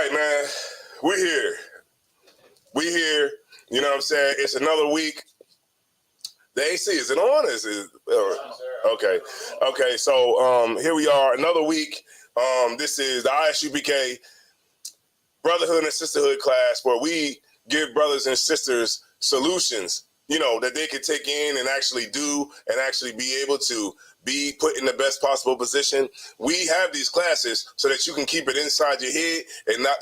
right, man. We're here. You know what I'm saying? It's another week. The AC, is it on? Okay. So here we are, another week. This is the ISUPK Brotherhood and Sisterhood class where we give brothers and sisters solutions, that they can take in and actually do and actually be able to be put in the best possible position. We have these classes so that you can keep it inside your head and not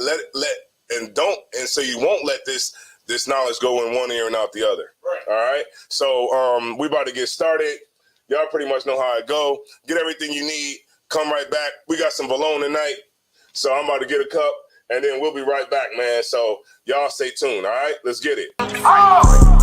so you won't let this knowledge go in one ear and out the other. Right. All right. So we about to get started. Y'all pretty much know how it go. Get everything you need. Come right back. We got some bologna tonight. So I'm about to get a cup and then we'll be right back, man. So y'all stay tuned. All right. Let's get it. Oh!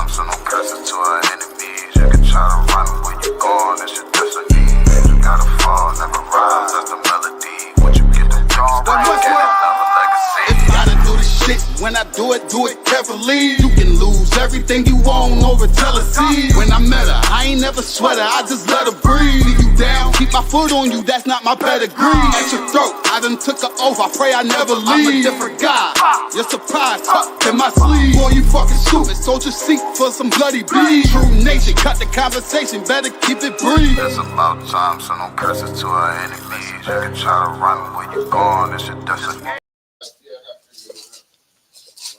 So no pressure to our enemies. You can try to run where you going, it's your destiny. You gotta fall, never rise, that's the melody. When you get the dawn, right, get another legacy. If you gotta do the shit, when I do it carefully. You can lose everything you own over jealousy. When I met her, I ain't never sweat her, I just let her breathe. Leave you down, keep my foot on you, that's not my pedigree. At your throat, I done took her oath, I pray I never leave. I'm a different guy, you're surprised, tucked in my sleeve. Boy, you fucking stupid, soldier seek for some bloody bees. True nature, cut the conversation, better keep it brief. It's about time, so no curses to our enemies. You can try to run where you going, it's your destiny.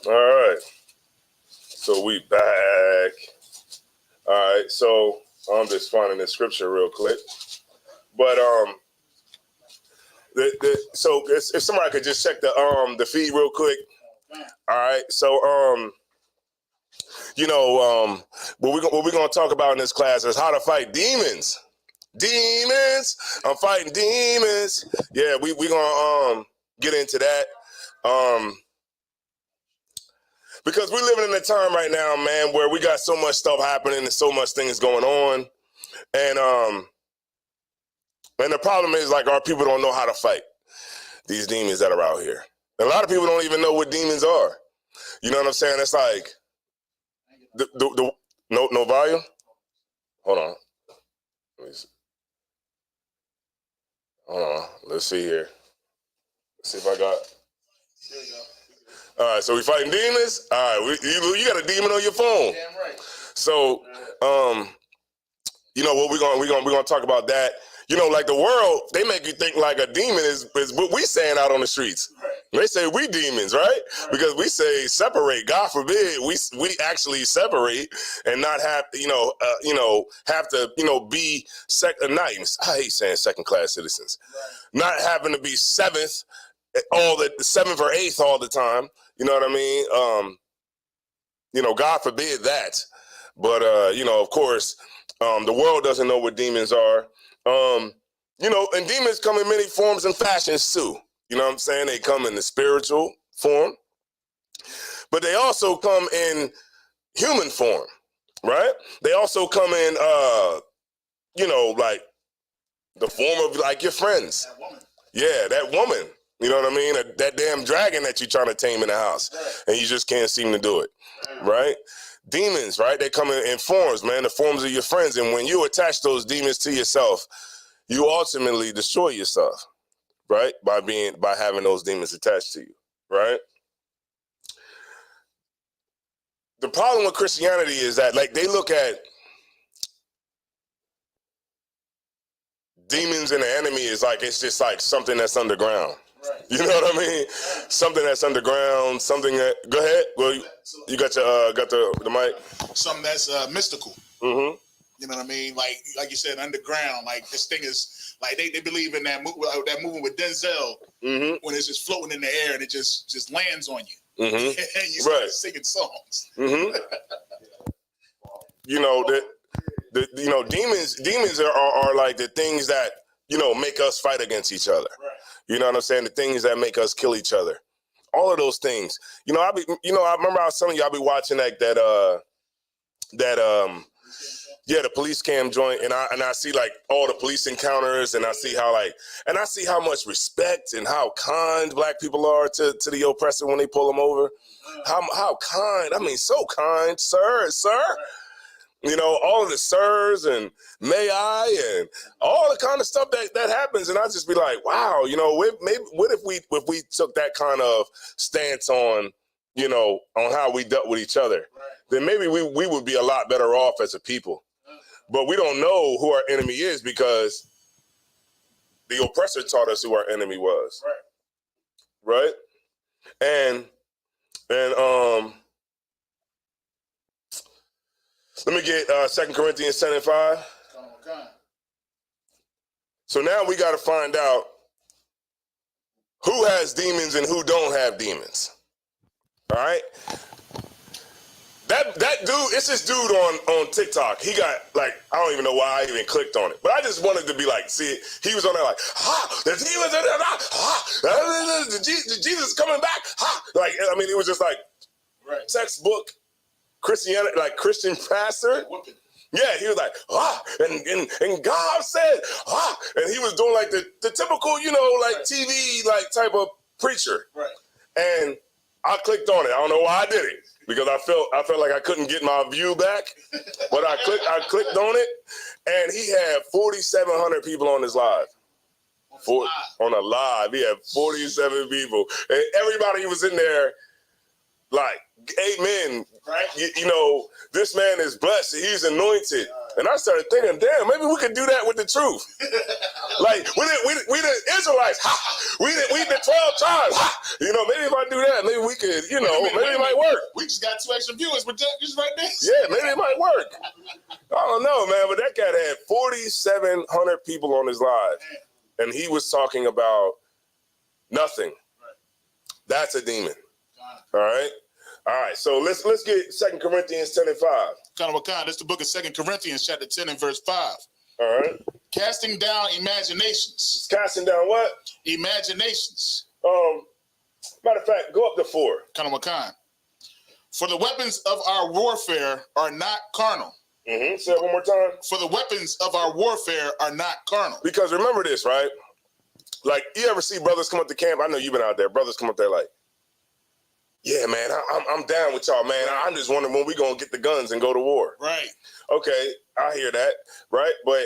All right, so we back. All right, so I'm just finding the scripture real quick, but so if somebody could just check the feed real quick. All right, so what we're gonna talk about in this class is how to fight demons. Demons, I'm fighting demons. Yeah, we gonna get into that. Because we're living in a time right now, man, where we got so much stuff happening and so much things going on. And the problem is, like, our people don't know how to fight these demons that are out here. And a lot of people don't even know what demons are. You know what I'm saying? It's like, no volume? Hold on. Let me see. Hold on. Let's see here. Let's see if I got... There we go. All right, so we fighting demons. All right, you got a demon on your phone. Damn right. So, what we're gonna talk about that. Like the world, they make you think like a demon is what we saying out on the streets. Right. They say we demons, right? Because we say separate. God forbid we actually separate and not have have to be I hate saying second class citizens. Right. Not having to be seventh or eighth all the time. You know what I mean? God forbid that. But, of course, the world doesn't know what demons are. And demons come in many forms and fashions too. You know what I'm saying? They come in the spiritual form, but they also come in human form, right? They also come in, like the form of like your friends. That woman. Yeah, that woman. You know what I mean? That damn dragon that you're trying to tame in the house, right, and you just can't seem to do it, right? Demons, right? They come in forms, man, the forms of your friends. And when you attach those demons to yourself, you ultimately destroy yourself, right? By having those demons attached to you, right? The problem with Christianity is that, like, they look at demons and the enemy is like, it's just like something that's underground. Right. You know what I mean? Right. Something that's underground, something that, go ahead. Well, you got the mic. Something that's mystical. Mm-hmm. You know what I mean? Like you said, underground. Like this thing is like they believe in that movie with Denzel, mm-hmm, when it's just floating in the air and it just lands on you. Mm-hmm. And you start singing songs. Mm-hmm. Demons are like the things that make us fight against each other. Right. You know what I'm saying? The things that make us kill each other. All of those things. I remember I was telling you, I'll be watching Yeah, the police cam joint, and I see like all the police encounters, and I see how much respect and how kind black people are to the oppressor when they pull them over. How kind, I mean, so kind, sir. You know, all of the sirs and may I and all the kind of stuff that happens, and I just be like, wow, you know, what if we took that kind of stance on, you know, on how we dealt with each other, then maybe we would be a lot better off as a people. But we don't know who our enemy is because the oppressor taught us who our enemy was. Right? And let me get 2 Corinthians 10:5. So now we got to find out who has demons and who don't have demons. All right? That dude, it's this dude on TikTok. He got like, I don't even know why I even clicked on it, but I just wanted to be like, see, he was on there like, the demons are there, the Jesus is coming back, like, I mean, it was just like textbook Christianity, like Christian pastor. Yeah, he was like, and God said, and he was doing like the typical, you know, like TV like type of preacher. And I clicked on it. I don't know why I did it. Because I felt like I couldn't get my view back, but I clicked on it, and he had 4,700 people on his live. On a live, he had 47 people, and everybody was in there like, amen. You know, this man is blessed. He's anointed. And I started thinking, damn, maybe we could do that with the truth. Like, we the Israelites, we the 12 tribes, you know, maybe if I do that, maybe we could, you know, maybe it might work. We just got 2 extra viewers, but just right there. Yeah, maybe it might work. I don't know, man, but that guy had 4,700 people on his live, and he was talking about nothing. That's a demon. All right? All right, so let's get 2 Corinthians 10:5. This is the book of 2 Corinthians, chapter 10 and verse 5. All right. Casting down imaginations. Casting down what? Imaginations. Matter of fact, go up to 4. For the weapons of our warfare are not carnal. Say it one more time. For the weapons of our warfare are not carnal. Because remember this, right? Like, you ever see brothers come up to camp? I know you've been out there. Brothers come up there like, yeah, man, I'm down with y'all, man. I'm just wondering when we gonna get the guns and go to war. Right. Okay, I hear that, right? But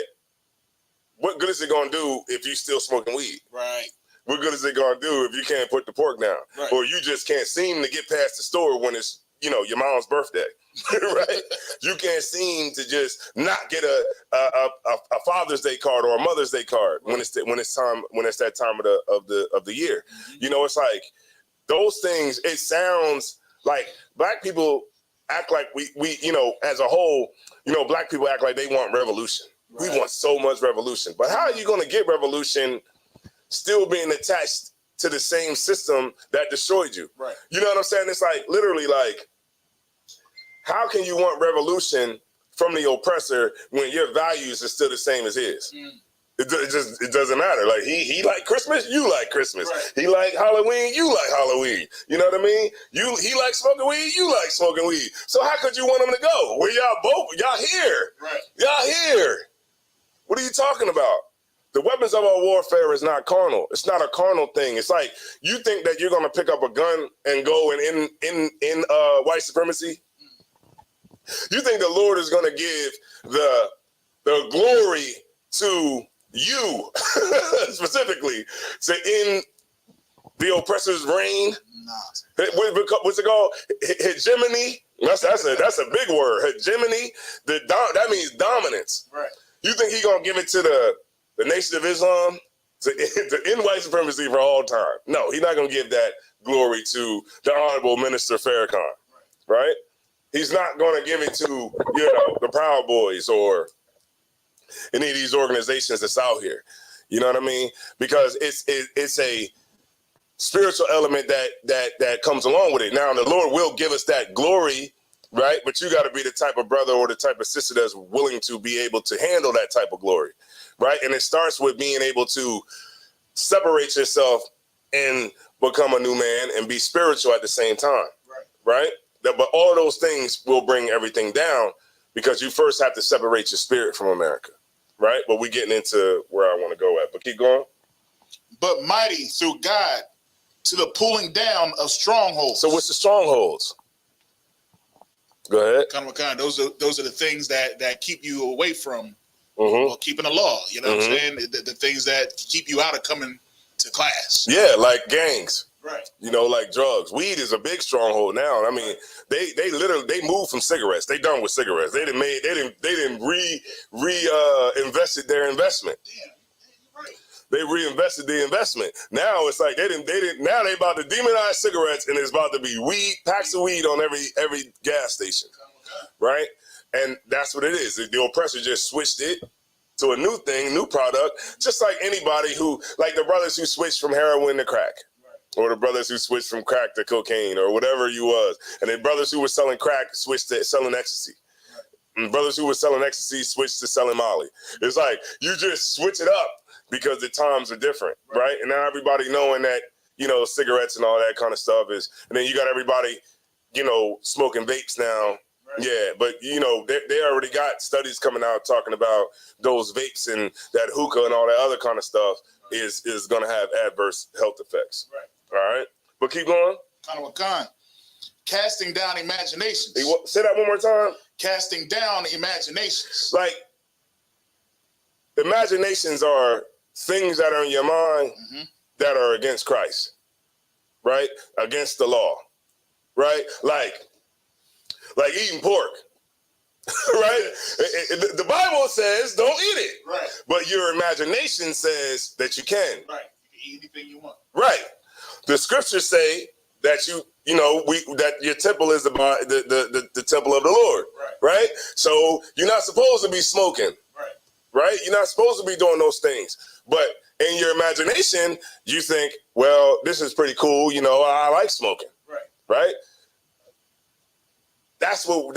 what good is it gonna do if you still smoking weed? Right. What good is it gonna do if you can't put the pork down? Right. Or you just can't seem to get past the store when it's, you know, your mom's birthday, right? You can't seem to just not get a Father's Day card or a Mother's Day card when it's that time of the year. You know, it's like, those things, it sounds like black people act like we you know, as a whole, you know, black people act like they want revolution. Right. We want so much revolution. But how are you going to get revolution still being attached to the same system that destroyed you? Right. You know what I'm saying? It's like, literally, like, how can you want revolution from the oppressor when your values are still the same as his? It doesn't matter. Like, he like Christmas, you like Christmas. Right. He like Halloween, you like Halloween. You know what I mean? He like smoking weed, you like smoking weed. So how could you want him to go? Well, y'all both, y'all here. Right. Y'all here. What are you talking about? The weapons of our warfare is not carnal. It's not a carnal thing. It's like, you think that you're gonna pick up a gun and go in white supremacy? You think the Lord is gonna give the glory to you specifically to end the oppressor's reign? Nah. What's it called? Hegemony. That's a big word. Hegemony. That means dominance. Right. You think he's gonna give it to the Nation of Islam to end white supremacy for all time? No, he's not gonna give that glory to the Honorable Minister Farrakhan. Right? He's not gonna give it to, you know, the Proud Boys or any of these organizations that's out here. You know what I mean? Because it's a spiritual element that comes along with it. Now, the Lord will give us that glory, right? But you got to be the type of brother or the type of sister that's willing to be able to handle that type of glory, right? And it starts with being able to separate yourself and become a new man and be spiritual at the same time, right? But all of those things will bring everything down because you first have to separate your spirit from America, right? But we're getting into where I want to go at. But keep going. But mighty through God to the pulling down of strongholds. So what's the strongholds? Go ahead. Those are the things that keep you away from keeping the law. You know what I'm saying? The things that keep you out of coming to class. Yeah, like gangs. Right. You know, like drugs. Weed is a big stronghold now. I mean, they literally moved from cigarettes. They done with cigarettes. They didn't invested their investment. Damn, you're right. They reinvested the investment. Now it's like now they about to demonize cigarettes, and it's about to be packs of weed on every gas station. Right? And that's what it is. The oppressor just switched it to a new thing, new product, just like anybody like the brothers who switched from heroin to crack. Or the brothers who switched from crack to cocaine, or whatever you was. And then brothers who were selling crack switched to selling ecstasy. And brothers who were selling ecstasy switched to selling Molly. It's like, you just switch it up because the times are different, right? And now everybody knowing that, cigarettes and all that kind of stuff and then you got everybody, smoking vapes now. Right. Yeah, but, they already got studies coming out talking about those vapes and that hookah and all that other kind of stuff is going to have adverse health effects. Right. All right, but keep going. Casting down imaginations. Say that one more time. Casting down imaginations. Like, imaginations are things that are in your mind that are against Christ, right? Against the law, right? Like eating pork, right? The Bible says don't eat it, right? But your imagination says that you can. Right, you can eat anything you want. Right. The scriptures say that that your temple is the temple of the Lord, right? So you're not supposed to be smoking, right? You're not supposed to be doing those things. But in your imagination, you think, well, this is pretty cool. I like smoking, right? That's how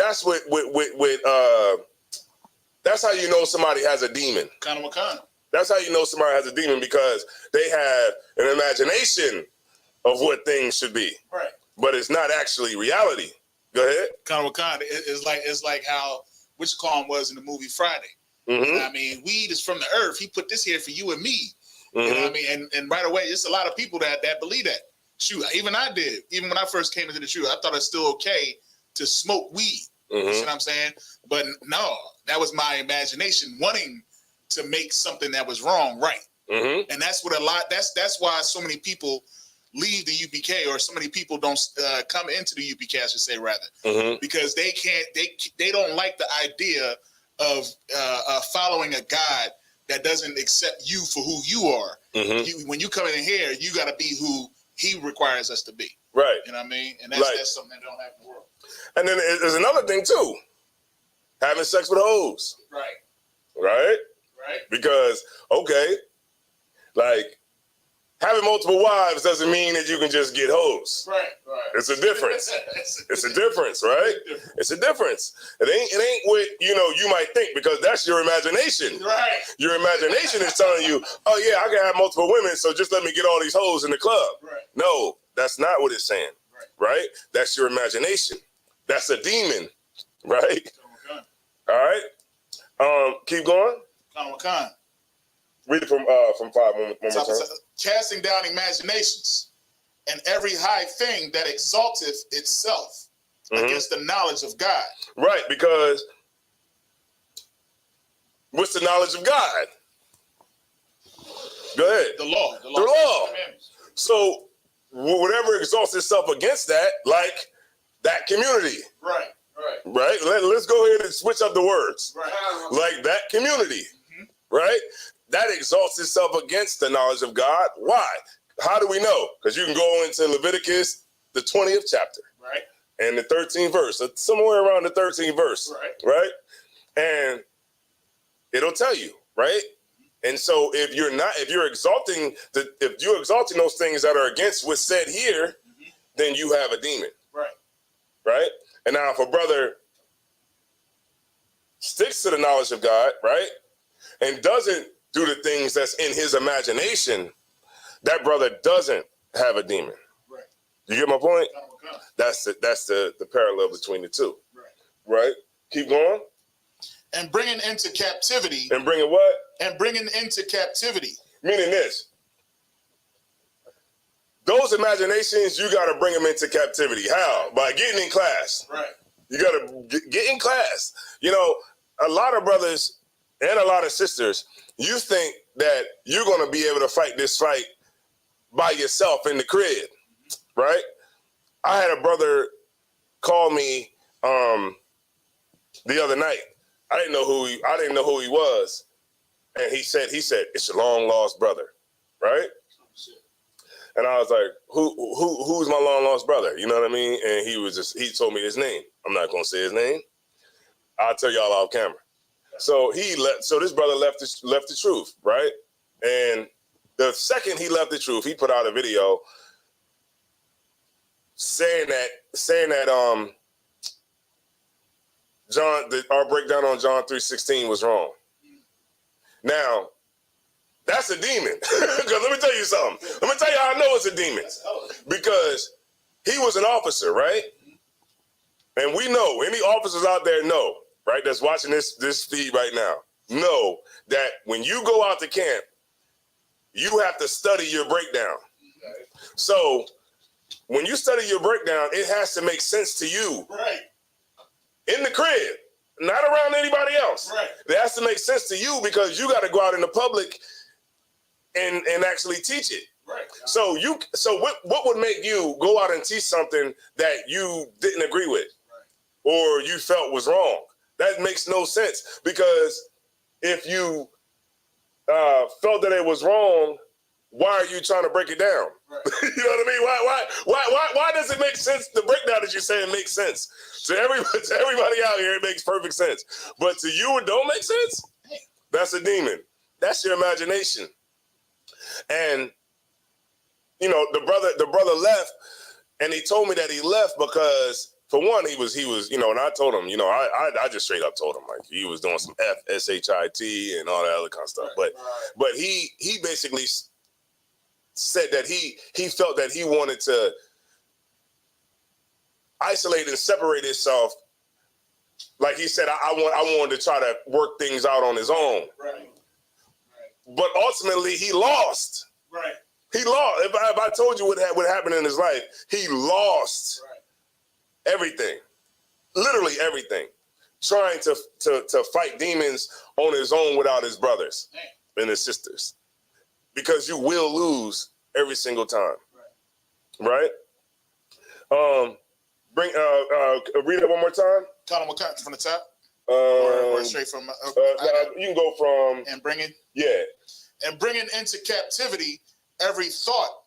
you know somebody has a demon. That's how you know somebody has a demon, because they have an imagination of what things should be, right? But it's not actually reality. Go ahead. It's like how Witchcom was in the movie Friday. I mean, weed is from the earth. He put this here for you and me. You know what I mean? And right away, it's a lot of people that believe that. Shoot, even I did. Even when I first came into the truth, I thought it's still okay to smoke weed. You know what I'm saying? But no, that was my imagination wanting to make something that was wrong right. And that's what that's why so many people leave the UPK, or so many people don't come into the UPK, I should say, rather, because they don't like the idea of following a God that doesn't accept you for who you are. When you come in here, you got to be who He requires us to be. Right. You know what I mean? And that's something that don't happen in the world. And then there's another thing too: having sex with hoes. Right. Because having multiple wives doesn't mean that you can just get hoes. Right. It's a difference. It's a difference, right? It's a difference. It ain't what you might think, because that's your imagination. Right. Your imagination is telling you, oh yeah, I can have multiple women, so just let me get all these hoes in the club. Right. No, that's not what it's saying. Right? That's your imagination. That's a demon. Right? All right. Keep going. Read it from 5 one more time. Casting down imaginations and every high thing that exalteth itself against the knowledge of God. Right, because what's the knowledge of God? Go ahead. The law. The law. So whatever exalts itself against that, like that community. Right. Let's go ahead and switch up the words. Right. Like that community. Right? That exalts itself against the knowledge of God. Why? How do we know? Because you can go into Leviticus, the 20th chapter. Right. And the 13th verse. Somewhere around the 13th verse. Right? And it'll tell you, right? And so if you're exalting those things that are against what's said here, then you have a demon. Right? And now if a brother sticks to the knowledge of God, right, and doesn't do the things that's in his imagination, that brother doesn't have a demon. Right. You get my point? That's the parallel between the two. Right? Keep going. And bringing into captivity. And bringing what? And bringing into captivity. Meaning this. Those imaginations, you got to bring them into captivity. How? By getting in class. Right. You got to get in class. You know, a lot of brothers and a lot of sisters, you think that you're going to be able to fight this fight by yourself in the crib, right? I had a brother call me the other night. I didn't know who he was, and he said it's your long lost brother, right? And I was like, who's my long lost brother? You know what I mean? And he told me his name. I'm not gonna say his name. I'll tell y'all off camera. So this brother left the truth, right? And the second he left the truth, he put out a video saying that our breakdown on John 3:16 was wrong. Now, that's a demon. Because let me tell you something. Let me tell you how I know it's a demon. Because he was an officer, right? And we know, any officers out there know, right, that's watching this feed right now, know that when you go out to camp, you have to study your breakdown. So when you study your breakdown, it has to make sense to you. Right. In the crib, not around anybody else. Right. It has to make sense to you because you got to go out in the public and actually teach it. Right. So what would make you go out and teach something that you didn't agree with, right, or you felt was wrong? That makes no sense, because if you felt that it was wrong, why are you trying to break it down? Right. You know what I mean? Why does it make sense? The breakdown that you're saying makes sense to everybody out here. It makes perfect sense, but to you, it don't make sense. That's a demon. That's your imagination. And you know, the brother left, and he told me that he left because, for one, he was, you know, and I told him, you know, I just straight up told him, like, he was doing some shit and all that other kind of stuff. But he basically said that he felt that he wanted to isolate and separate himself. Like he said, I wanted to try to work things out on his own. Right. But ultimately, he lost. Right. He lost. If I told you what happened in his life, he lost everything, literally everything, trying to fight demons on his own without his brothers and his sisters, because you will lose every single time, right? Read it one more time. Count from the top. Or straight from. You can go from and bringing. Yeah. And bringing into captivity every thought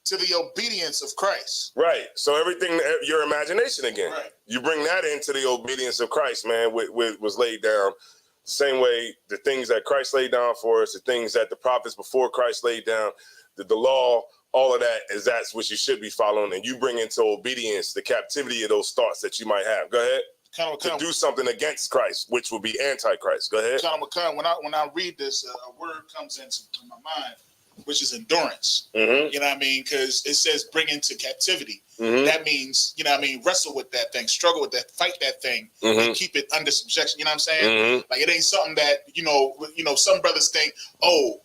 to the obedience of Christ. Right. So everything, your imagination again. Right. You bring that into the obedience of Christ, man, was laid down the same way the things that Christ laid down for us, the things that the prophets before Christ laid down, the law, all of that that's what you should be following. And you bring into obedience the captivity of those thoughts that you might have. Go ahead. To do something against Christ, which will be anti-Christ. Go ahead. When I read this, a word comes into my mind, which is endurance. Mm-hmm. You know what I mean? Because it says bring into captivity. Mm-hmm. That means, you know what I mean, wrestle with that thing, struggle with that, fight that thing, mm-hmm, and keep it under subjection. You know what I'm saying? Mm-hmm. Like, it ain't something that, you know, some brothers think, now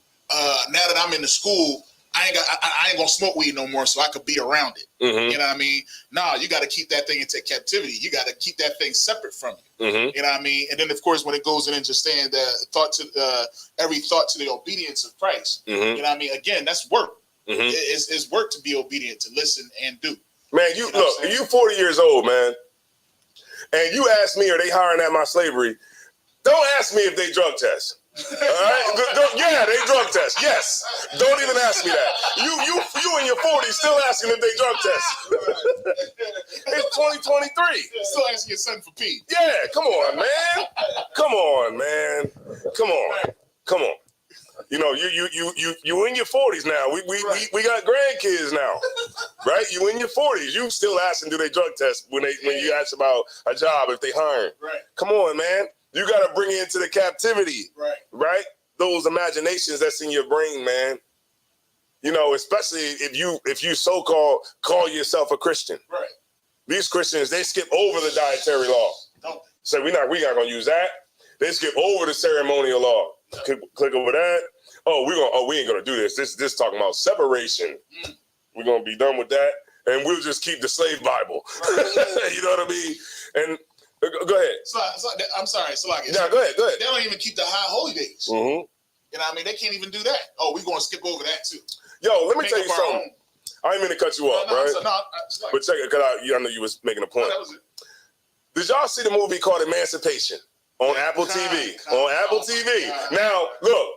that I'm in the school, I ain't gonna smoke weed no more, so I could be around it. Mm-hmm. You know what I mean? Nah, you got to keep that thing into captivity. You got to keep that thing separate from you. Mm-hmm. You know what I mean? And then, of course, when it goes in and just saying the every thought to the obedience of Christ. Mm-hmm. You know what I mean? Again, that's work. Mm-hmm. It's work to be obedient, to listen and do. Man, you look, you 40 years old, man, and you ask me, are they hiring at my slavery? Don't ask me if they drug test. All right? Yeah, they drug test. Yes. Don't even ask me that. You in your 40s still asking if they drug test. It's 2023. Still asking your son for pee. Yeah, come on, man. Come on, man. Come on. Come on. You know, you in your 40s now. We got grandkids now, right? You in your 40s. You still asking, do they drug test when you ask about a job, if they hiring? Right. Come on, man. You got to bring it into the captivity, right? Those imaginations that's in your brain, man. You know, especially if you so-called call yourself a Christian. Right. These Christians, they skip over the dietary law. Don't. So we not gonna use that. They skip over the ceremonial law. Click over that. We ain't gonna do this. This talking about separation. We're gonna be done with that, and we'll just keep the slave Bible. You know what I mean? And go ahead. I'm sorry, Salaki. Yeah, go ahead. They don't even keep the high holy days. Mm-hmm. You know what I mean? They can't even do that. Oh, we're gonna skip over that too. Yo, let me tell you something. I didn't mean to cut you off, right? But check it, because I know you was making a point. That was it. Did y'all see the movie called Emancipation on Apple TV? On Apple TV. Now, look.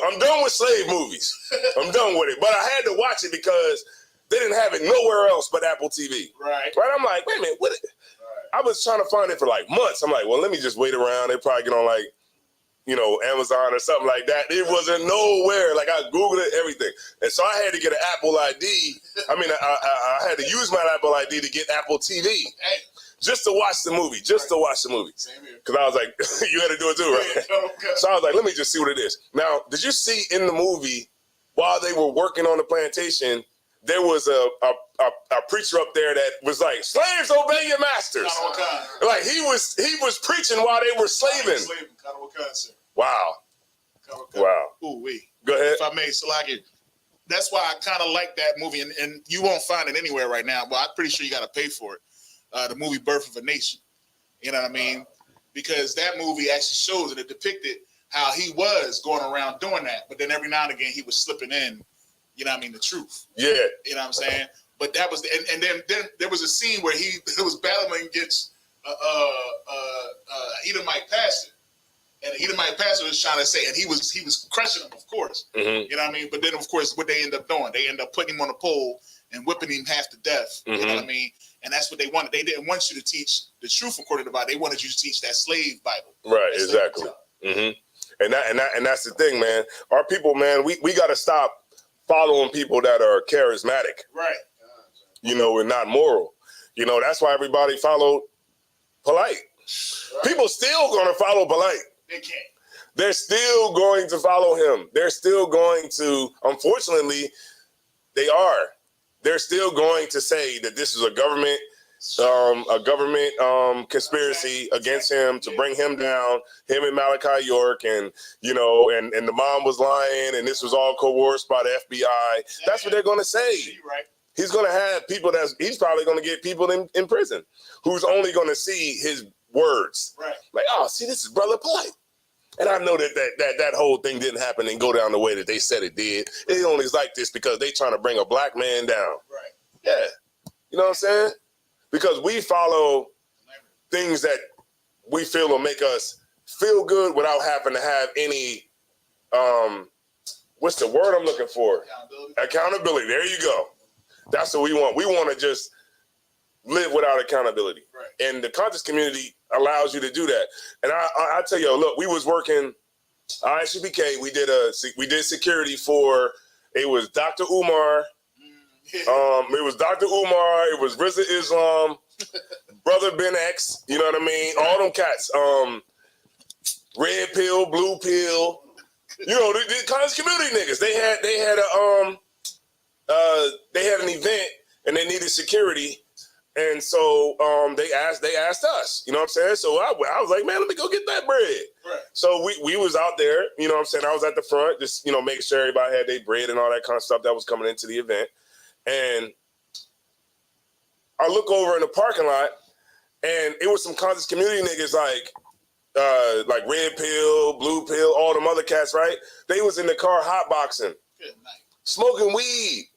I'm done with slave movies. I'm done with it. But I had to watch it because they didn't have it nowhere else but Apple TV. Right. I'm like, wait a minute, what? I was trying to find it for like months. I'm like, well, let me just wait around. They probably get on like, Amazon or something like that. It wasn't nowhere. Like I Googled it, everything. And so I had to get an Apple ID. I had to use my Apple ID to get Apple TV. Hey. Just to watch the movie. Same here. Because I was like, you had to do it too, right? Okay. So I was like, let me just see what it is. Now, did you see in the movie, while they were working on the plantation, there was a preacher up there that was like, slaves, obey your masters. Like he was preaching while they were slaving. Wow. Wow. Ooh, wee. Go ahead. If I may, Salaki, that's why I kind of like that movie, and you won't find it anywhere right now. Well, I'm pretty sure you got to pay for it. The movie Birth of a Nation. You know what I mean? Because that movie actually shows and it depicted how he was going around doing that, but then every now and again he was slipping in, the truth. Yeah. You know what I'm saying? But that was, and then there was a scene where he was battling against Edomite pastor. And the Edomite pastor was trying to say, and he was crushing him, of course. Mm-hmm. You know what I mean? But then, of course, what they end up doing, they end up putting him on a pole and whipping him half to death. Mm-hmm. You know what I mean? And that's what they wanted. They didn't want you to teach the truth according to the Bible. They wanted you to teach that slave Bible. Right, exactly. Mm-hmm. And that's the thing, man. Our people, man, we got to stop following people that are charismatic. Right. And not moral. That's why everybody followed polite. Right. People still going to follow polite. They can't. They're still going to follow him. They're still going to, unfortunately, they are. They're still going to say that this is a government conspiracy against him to bring him down, him and Malachi York, and and the mom was lying, and this was all coerced by the FBI. That's what they're going to say. Right. He's going to have people he's probably going to get people in prison who's only going to see his words. Right. Like, oh, see, this is Brother Polite. And I know that whole thing didn't happen and go down the way that they said it did. It only is like this because they trying to bring a black man down. Right. Yeah. You know what I'm saying? Because we follow things that we feel will make us feel good without having to have any, what's the word I'm looking for? Accountability. There you go. That's what we want. We want to just live without accountability. Right. And the conscious community allows you to do that. And I tell you, look, we was working ISUPK. We did security for, it was Dr. Umar. It was Dr. Umar. It was Rizza Islam, Brother Ben X. You know what I mean? All them cats. Red pill, blue pill. The conscious community niggas. They had an event and they needed security. And so they asked us, you know what I'm saying? So I was like, man, let me go get that bread. Right. So we was out there, you know what I'm saying? I was at the front, just, making sure everybody had their bread and all that kind of stuff that was coming into the event. And I look over in the parking lot and it was some conscious community niggas like Red Pill, Blue Pill, all them other cats, right? They was in the car hotboxing, smoking weed.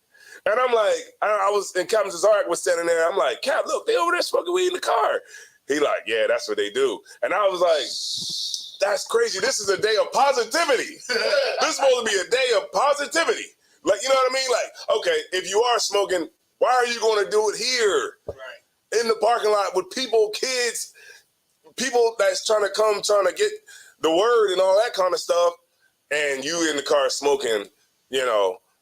And I'm like, I was, and Captain Cesarek was standing there. I'm like, Cap, look, they over there smoking weed in the car. He like, yeah, that's what they do. And I was like, that's crazy. This is a day of positivity. This is supposed to be a day of positivity. Like, you know what I mean? Like, okay, if you are smoking, why are you going to do it here? Right. In the parking lot with people, kids, people that's trying to get the word and all that kind of stuff. And you in the car smoking,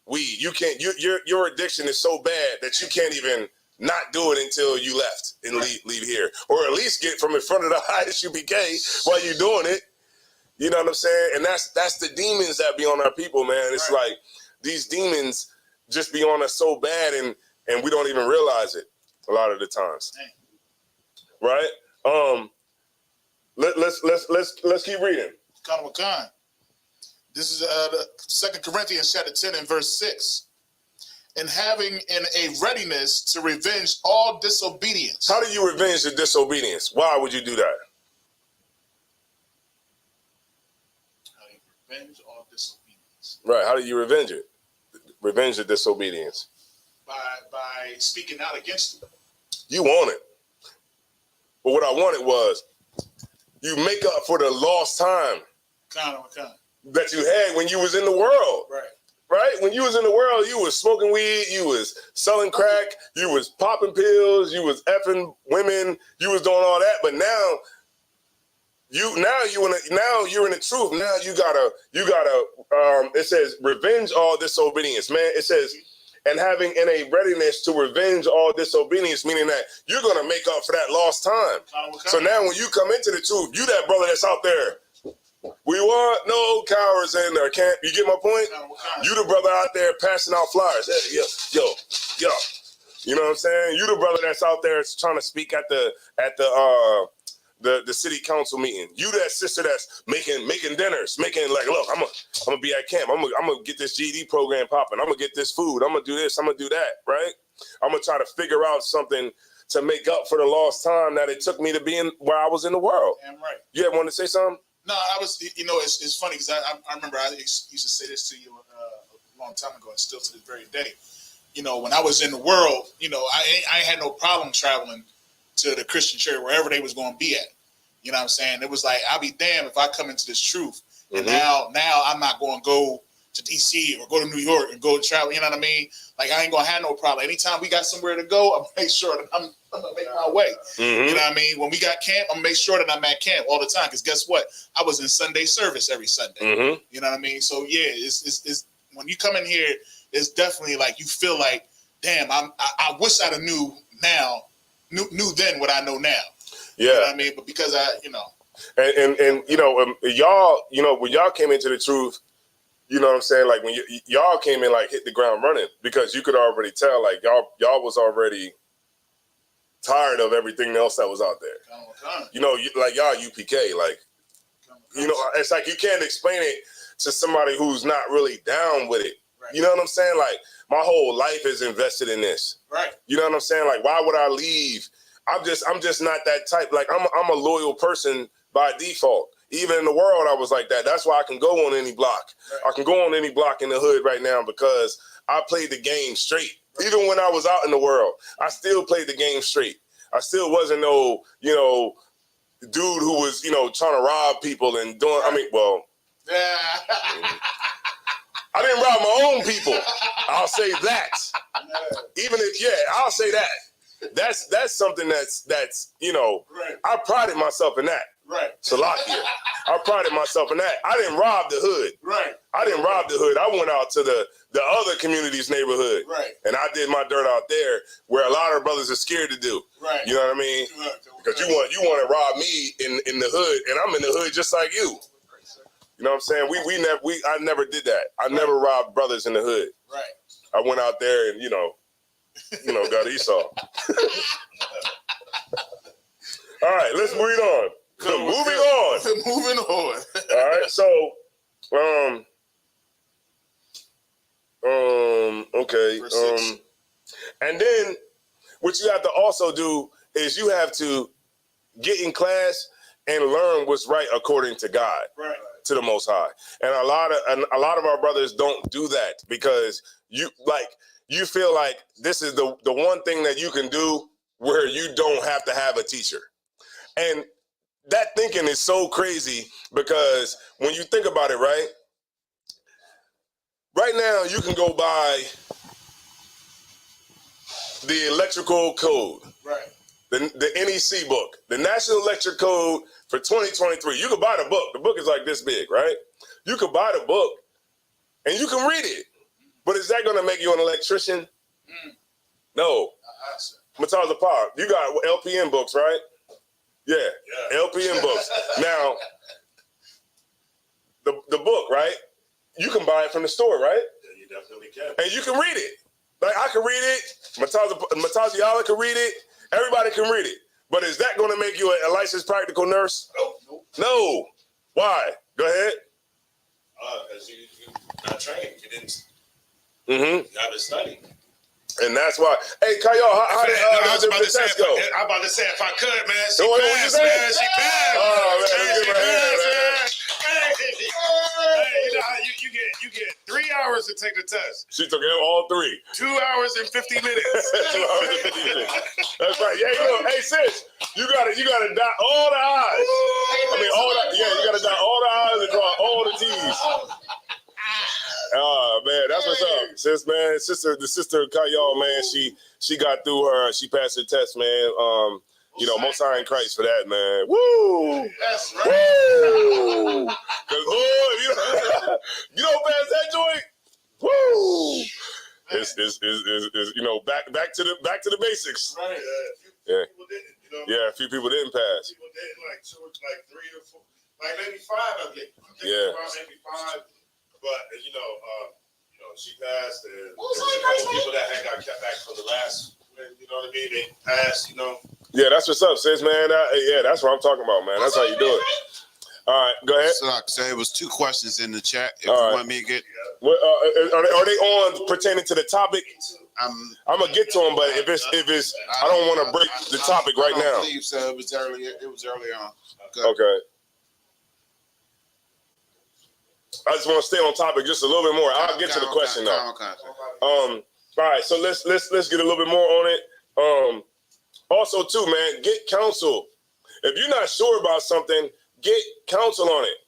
weed. You can't. Your addiction is so bad that you can't even not do it until you left and leave here, or at least get from in front of the ISUPK while you're doing it. You know what I'm saying? And that's the demons that be on our people, man. It's like these demons just be on us so bad, and we don't even realize it a lot of the times, right? Let's keep reading. Khan. This is the 2 Corinthians chapter 10 and verse 6. And having in a readiness to revenge all disobedience. How do you revenge the disobedience? Why would you do that? How do you revenge all disobedience? Right. How do you revenge it? Revenge the disobedience. By speaking out against it. You want it. But what I wanted was you make up for the lost time that you had when you was in the world. Right? When you was in the world, you was smoking weed, you was selling crack, you was popping pills, you was effing women, you was doing all that. But now you're in the truth. Now you gotta. It says revenge all disobedience, man. It says, and having in a readiness to revenge all disobedience, meaning that you're gonna make up for that lost time. So now when you come into the truth, you that brother that's out there. We want no cowards in there. Can't you get my point? You the brother out there passing out flyers. Hey, yo. You know what I'm saying? You the brother that's out there trying to speak at the city council meeting. You that sister that's making dinners, making like, look, I'm gonna be at camp. I'm gonna get this GED program popping. I'm gonna get this food. I'm gonna do this. I'm gonna do that. Right? I'm gonna try to figure out something to make up for the lost time that it took me to be in where I was in the world. Damn right. You ever want to say something? No, I was. It's funny because I remember I used to say this to you a long time ago, and still to this very day. When I was in the world, I had no problem traveling to the Christian church wherever they was going to be at. You know what I'm saying? It was like, I'll be damned if I come into this truth. And now I'm not going to go to DC or go to New York and go travel. You know what I mean? Like, I ain't going to have no problem. Anytime we got somewhere to go, I'm make sure that I'm going to make my way. You know what I mean? When we got camp, I'm going to make sure that I'm at camp all the time. Because guess what? I was in Sunday service every Sunday. You know what I mean? So, yeah, it's when you come in here, it's definitely like you feel like, damn, I wish I'd have knew then what I know now. Yeah. You know what I mean? But because And y'all, when y'all came into the truth, you know what I'm saying? Like when y'all came in, like hit the ground running because you could already tell, like y'all was already tired of everything else that was out there. Like y'all UPK, like, it's like you can't explain it to somebody who's not really down with it. Right. You know what I'm saying? Like my whole life is invested in this. Right. You know what I'm saying? Like why would I leave? I'm just not that type. Like I'm a loyal person by default. Even in the world, I was like that. That's why I can go on any block. Right. I can go on any block in the hood right now because I played the game straight. Right. Even when I was out in the world, I still played the game straight. I still wasn't no, dude who was, trying to rob people and doing. Right. I mean, well, I didn't rob my own people. I'll say that. Even if, I'll say that. That's something that's right. I prided myself in that. Right. Salakia. I prided myself in that. I didn't rob the hood. Right. I didn't rob the hood. I went out to the other community's neighborhood. Right. And I did my dirt out there where a lot of brothers are scared to do. Right. You know what I mean? Right. Because you want to rob me in the hood, and I'm in the hood just like you. You know what I'm saying? I never did that. I never robbed brothers in the hood. Right. I went out there and got Esau. All right, let's move on. Moving on. All right, so, okay. And then what you have to also do is you have to get in class and learn what's right according to God, right, to the Most High. And a lot of our brothers don't do that because you feel like this is the one thing that you can do where you don't have to have a teacher. And that thinking is so crazy because when you think about it, right now you can go buy the electrical code, right? The NEC book, the National Electric Code for 2023. You can buy the book. The book is like this big, right? You can buy the book and you can read it. But is that going to make you an electrician? No. Mataza Pop, you got LPN books, right? Yeah. LPN books. Now, the book, right? You can buy it from the store, right? Yeah, you definitely can. And you can read it. Like I can read it. Mataziala can read it. Everybody can read it. But is that going to make you a licensed practical nurse? Nope. No. Why? Go ahead. Because you not trained. You didn't. Mm-hmm. You haven't studied. And that's why. Hey, Kyle, how did the test go? I'm about to say, if I could, man, she What passed, you say? man. She passed. Oh, man, She let's give her a hand, passed, man. man. Hey, you know how you get 3 hours to take the test. She took all 3. 2 hours and 50 minutes. 2 hours and 50 minutes. That's right. Yeah, hey, sis, you gotta dot all the I's. I mean, you gotta dot all the I's and cross all the T's. Oh man, that's what's up, sis, man. The sister Kyle, man, she got through her. She passed the test, man. You know, most high in Christ for that, man. Woo! That's right. Woo! 'Cause boy, you don't pass that joint. Woo! It's you know back to the basics. Right. Yeah. People didn't, you know. Yeah, a few people didn't pass. People didn't, like 2 or 3 or 4, like maybe 5. I think Yeah. maybe 5. But you know, she passed, and there's a couple people that had got kept back for the last. You know what I mean? They passed. You know. Yeah, that's what's up, sis, man. Yeah, that's what I'm talking about, man. That's how you do it. All right, go ahead. So it was 2 questions in the chat. If All you right. want me to get, What, are they on pertaining to the topic? I'm gonna get to them, but if it's, I don't want to break the topic right I now. don't believe so. It was earlier. It was earlier on. Good. Okay. I just want to stay on topic just a little bit more. I'll get to the question though. All right, so let's get a little bit more on it. Also too, man, get counsel. If you're not sure about something, get counsel on it.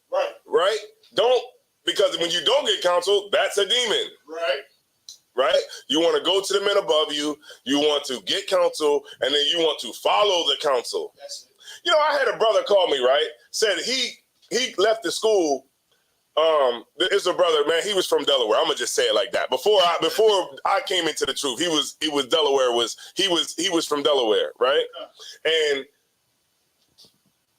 Right? Don't, because when you don't get counsel, that's a demon. Right? You want to go to the men above you. You want to get counsel, and then you want to follow the counsel. You know, I had a brother call me, right? Said he left the school. It's a brother, man. He was from Delaware. I'm gonna just say it like that. Before I came into the truth, he was Delaware. He was from Delaware, right? And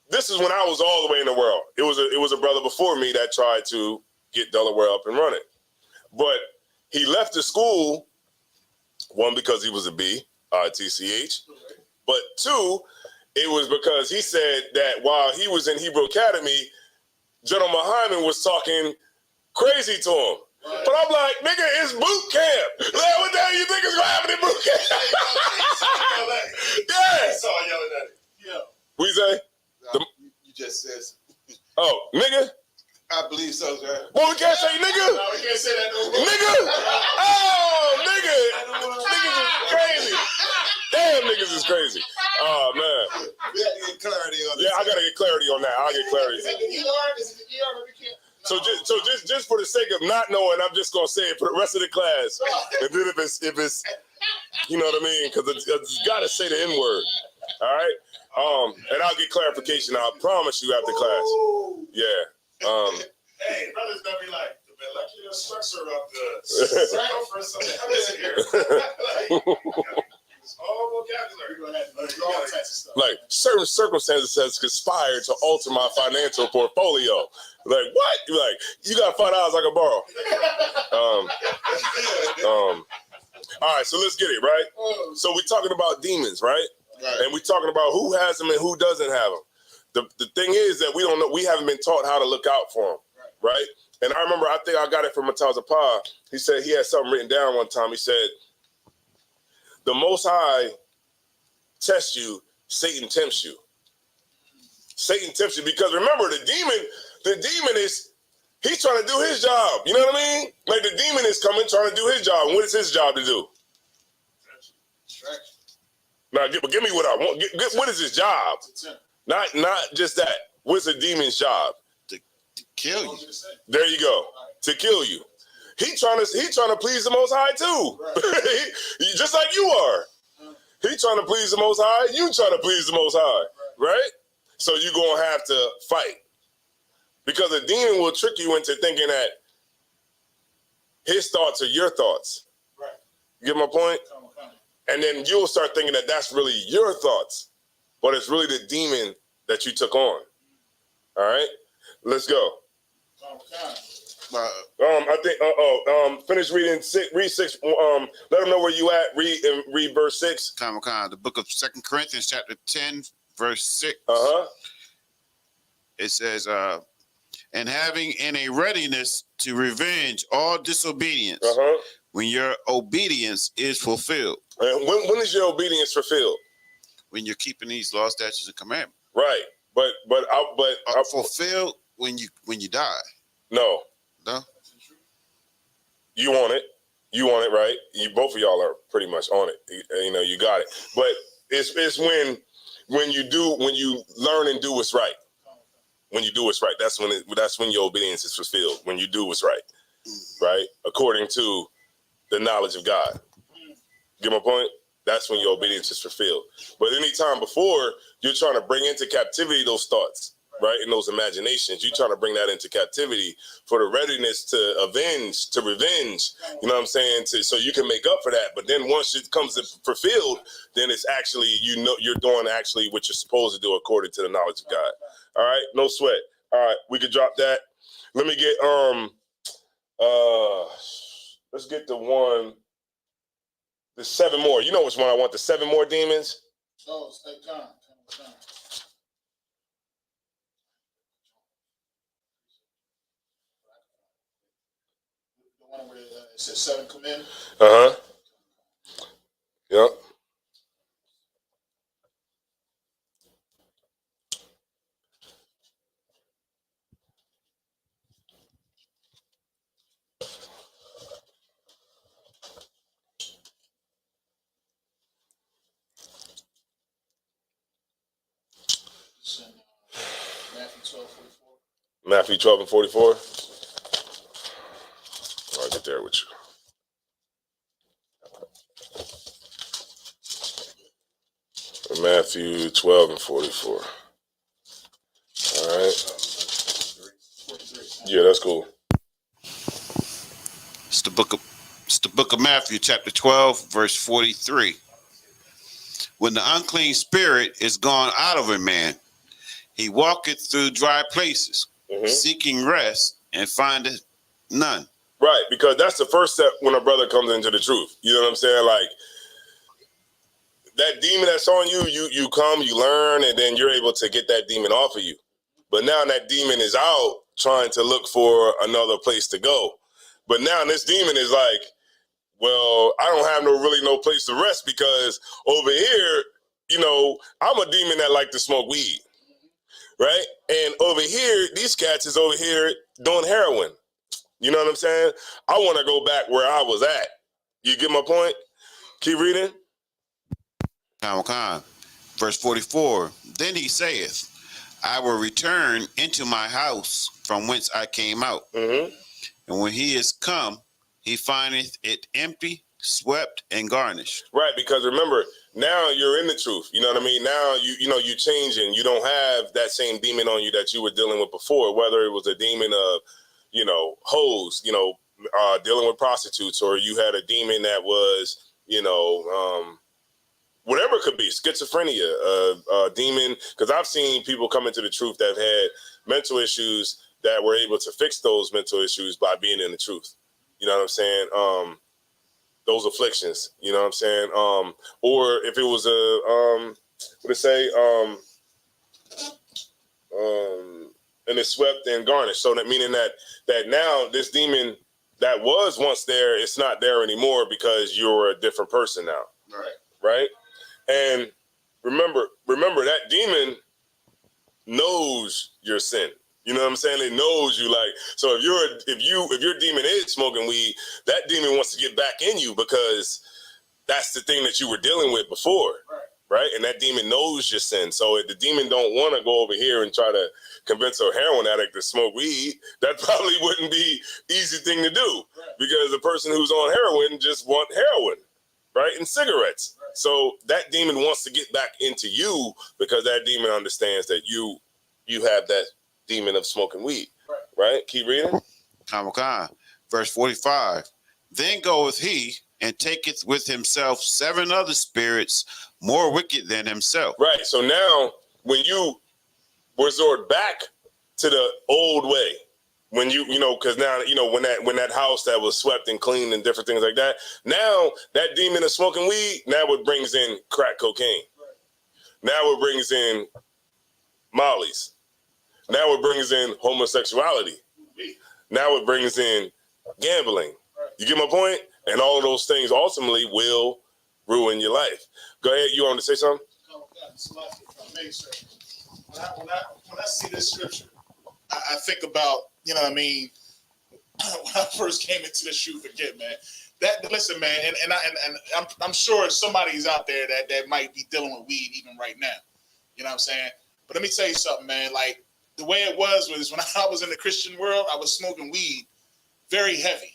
this is when I was all the way in the world. It was a brother before me that tried to get Delaware up and running, but he left the school. 1, because he was a B, TCH, but 2, it was because he said that while he was in Hebrew Academy, General Muhammad was talking crazy to him. But I'm like, nigga, it's boot camp. Like, what the hell you think is gonna happen in boot camp? Yeah. I saw yelling at it. Yeah. What you say? You just said. Oh, nigga? I believe so, sir. Well, we can't say nigga. No, we can't say that no more. Nigga? Oh, nigga. Niggas is crazy. Damn, niggas is crazy. Oh, man. We have to get clarity on this. Yeah, I gotta get clarity on that. I'll get clarity. Is it the ER? Is it the ER? We can't. So just for the sake of not knowing, I'm just gonna say it for the rest of the class. And then if it's you know what I mean, because it's gotta say the N-word. All right. And I'll get clarification. I promise you after class. Yeah. Hey, brothers gonna be like, the molecular structure of the cell for some hemisphere. All vocabulary. We're gonna have all types of stuff. Like certain circumstances has conspired to alter my financial portfolio. Like what? You're like, you got $5 I can borrow. All right, so let's get it right. So we're talking about demons, right? And we're talking about who has them and who doesn't have them. The thing is that we don't know. We haven't been taught how to look out for them, right? And I remember, I think I got it from Matazapah. He said he had something written down one time. He said, the Most High tests you, Satan tempts you. Satan tempts you because remember, the demon is, he's trying to do his job. You know what I mean? Like the demon is coming, trying to do his job. And what is his job to do? Now, give me what I want. What is his job? Not just that. What's a demon's job? To kill you. There you go. To kill you. He trying to please the Most High too. Right. Just like you are. He trying to please the Most High. You trying to please the Most High. Right? So you're going to have to fight. Because a demon will trick you into thinking that his thoughts are your thoughts. Right. You get my point? And then you'll start thinking that that's really your thoughts. But it's really the demon that you took on. All right? Let's go. I think finish reading read 6. Let them know where you at. Read verse 6. The book of 2 Corinthians chapter 10 verse 6. it says, and having in a readiness to revenge all disobedience when your obedience is fulfilled. And when is your obedience fulfilled? When you're keeping these laws, statutes, and commandments. Right, but fulfilled when you die. No. You want it. You want it, right? Both of y'all are pretty much on it. You got it. But it's when you learn and do what's right. When you do what's right, that's when your obedience is fulfilled. When you do what's right, right? According to the knowledge of God. Get my point? That's when your obedience is fulfilled. But anytime before, you're trying to bring into captivity those thoughts, right? And those imaginations. You're trying to bring that into captivity for the readiness to revenge. You know what I'm saying? So you can make up for that. But then once it comes to fulfilled, then it's actually, you're doing actually what you're supposed to do according to the knowledge of God. All right, no sweat. All right, we could drop that. Let me get let's get the 7 more. You know which one I want? The 7 more demons. Oh, take time. The one where it says 7 come in. Yep. Matthew 12 and 44. I'll get there with you. Matthew 12 and 44. All right. Yeah, that's cool. It's the book of Matthew, chapter 12, verse 43. When the unclean spirit is gone out of a man, he walketh through dry places, seeking rest, and findeth none. Right, because that's the first step when a brother comes into the truth. You know what I'm saying? Like, that demon that's on you, you come, you learn, and then you're able to get that demon off of you. But now that demon is out trying to look for another place to go. But now this demon is like, well, I don't have no place to rest because over here, I'm a demon that like to smoke weed, right? And over here, these cats is over here doing heroin. You know what I'm saying? I want to go back where I was at. You get my point? Keep reading. Verse 44. Then he saith, I will return into my house from whence I came out. And when he is come, he findeth it empty, swept, and garnished. Right, because remember, now you're in the truth. You know what I mean? Now you're changing. You don't have that same demon on you that you were dealing with before, whether it was a demon of, hoes, dealing with prostitutes, or you had a demon that was, whatever it could be, schizophrenia, a demon. Because I've seen people come into the truth that have had mental issues that were able to fix those mental issues by being in the truth. You know what I'm saying? Those afflictions, you know what I'm saying? Or if it was and it's swept and garnished. So that meaning that now this demon that was once there, it's not there anymore because you're a different person now. Right? And remember that demon knows your sin. You know what I'm saying? It knows you. Like, so if your demon is smoking weed, that demon wants to get back in you because that's the thing that you were dealing with before, right? And that demon knows your sin. So if the demon don't want to go over here and try to convince a heroin addict to smoke weed, that probably wouldn't be easy thing to do because the person who's on heroin just want heroin, right? And cigarettes. So that demon wants to get back into you because that demon understands that you have that demon of smoking weed, right? Keep reading. Verse 45. Then goeth he and taketh with himself 7 other spirits more wicked than himself. Right. So now when you resort back to the old way, when because now, when that house that was swept and cleaned and different things like that, now that demon of smoking weed, now it brings in crack cocaine. Now it brings in mollies. Now it brings in homosexuality. Now it brings in gambling. You get my point? And all of those things ultimately will ruin your life. Go ahead. You want to say something? When I see this scripture, I think about, you know what I mean, when I first came into this truth again, man. Listen, man, and I'm sure somebody's out there that might be dealing with weed even right now. You know what I'm saying? But let me tell you something, man. Like, the way it was when I was in the Christian world, I was smoking weed very heavy.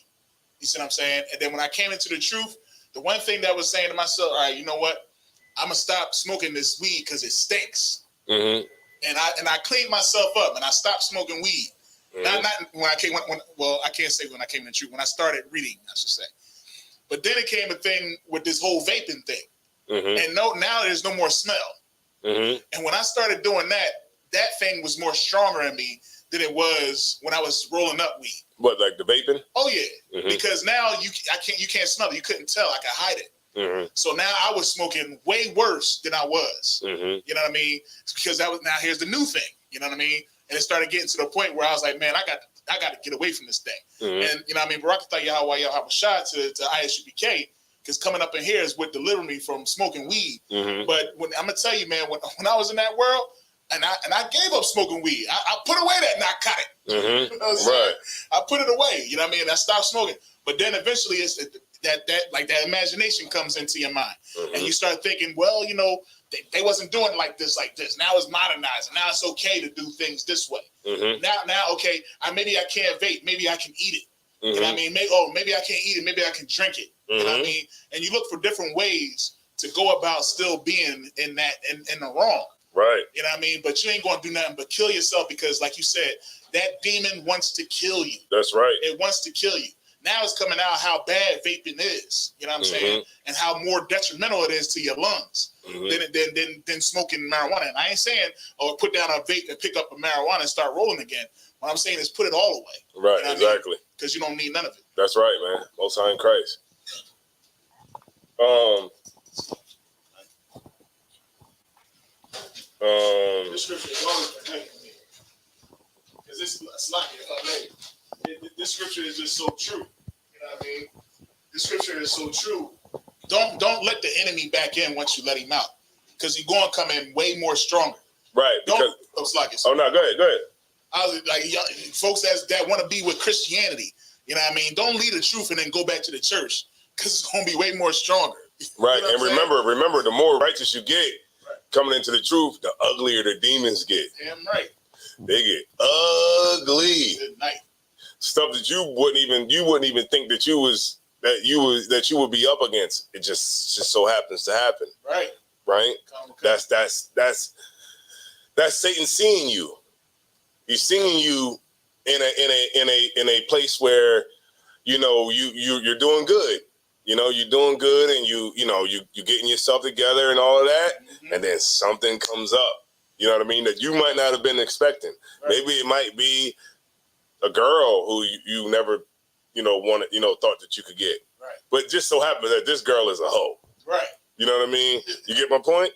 You see what I'm saying? And then when I came into the truth, the one thing that I was saying to myself, all right, you know what? I'm going to stop smoking this weed because it stinks. Mm-hmm. And I cleaned myself up and I stopped smoking weed. Mm-hmm. Not when I came, I can't say when I came into truth, when I started reading, I should say. But then it came a thing with this whole vaping thing. Mm-hmm. And now there's no more smell. Mm-hmm. And when I started doing that thing was more stronger in me than it was when I was rolling up weed. What, like the vaping? Oh yeah, mm-hmm. Because now you can't smell it. You couldn't tell. I could hide it. Mm-hmm. So now I was smoking way worse than I was. Mm-hmm. You know what I mean? Because now here's the new thing. You know what I mean? And it started getting to the point where I was like, man, I got to get away from this thing. Mm-hmm. And you know what I mean? Barakatah Yahweh Shah to ISUPK, because coming up in here is what delivered me from smoking weed. Mm-hmm. But I'm gonna tell you, man, when I was in that world. And I gave up smoking weed. I put away that narcotic. Mm-hmm. You know right. I put it away. You know what I mean? I stopped smoking. But then eventually it's that imagination comes into your mind. Mm-hmm. And you start thinking, well, you know, they wasn't doing like this. Now it's modernized. And now it's okay to do things this way. Mm-hmm. Now, okay, maybe I can't vape. Maybe I can eat it. Mm-hmm. You know what I mean? Maybe I can't eat it. Maybe I can drink it. Mm-hmm. You know what I mean? And you look for different ways to go about still being in the wrong. Right. You know what I mean? But you ain't going to do nothing but kill yourself because, like you said, that demon wants to kill you. That's right. It wants to kill you. Now it's coming out how bad vaping is, you know what I'm mm-hmm. saying? And how more detrimental it is to your lungs mm-hmm. than smoking marijuana. And I ain't saying, put down a vape and pick up a marijuana and start rolling again. What I'm saying is put it all away. Right, you know exactly. Because you don't need none of it. That's right, man. Most High in Christ. This scripture is always protecting me. Because it's like this scripture is just so true. You know what I mean? This scripture is so true. Don't let the enemy back in once you let him out. Because he's going to come in way more stronger. Right. No, go ahead. I was like, folks that want to be with Christianity, you know what I mean? Don't leave the truth and then go back to the church. Because it's going to be way more stronger. Right. You know and remember, the more righteous you get, coming into the truth, the uglier the demons get. Damn right. They get ugly. Good night. Stuff that you wouldn't even think that you would be up against. It just so happens to happen. Right. Right? That's Satan seeing you. He's seeing you in a place where, you know, you're doing good. You know, you're doing good and you getting yourself together and all of that. Mm-hmm. And then something comes up, you know what I mean, that you might not have been expecting. Right. Maybe it might be a girl who you never, thought that you could get. Right. But just so happens that this girl is a hoe. Right. You know what I mean? You get my point?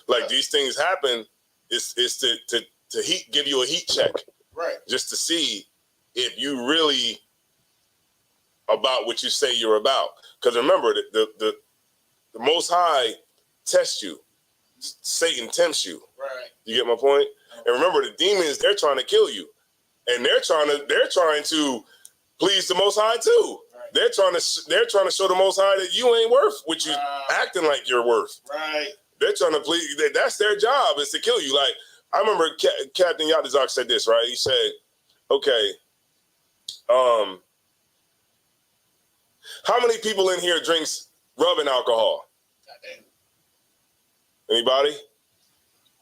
Like these things happen, it's to give you a heat check. Right. Just to see if you really about what you say you're about. Because remember, the Most High tests you. Satan tempts you. Right. You get my point? And remember, the demons, they're trying to kill you. And they're trying to please the Most High too. Right. They're trying to show the Most High that you ain't worth what you acting like you're worth. Right. They're trying to please. That's their job, is to kill you. Like, I remember Captain Yadizak said this, right? He said, okay, how many people in here drinks rubbing alcohol? Anybody?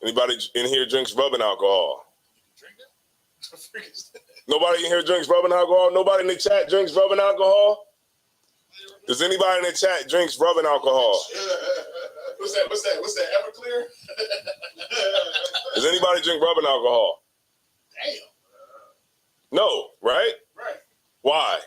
Anybody in here drinks rubbing alcohol? Nobody in here drinks rubbing alcohol? Nobody in the chat drinks rubbing alcohol? Does anybody in the chat drinks rubbing alcohol? What's that? Everclear? Does anybody drink rubbing alcohol? Damn. No, right? Right. Why?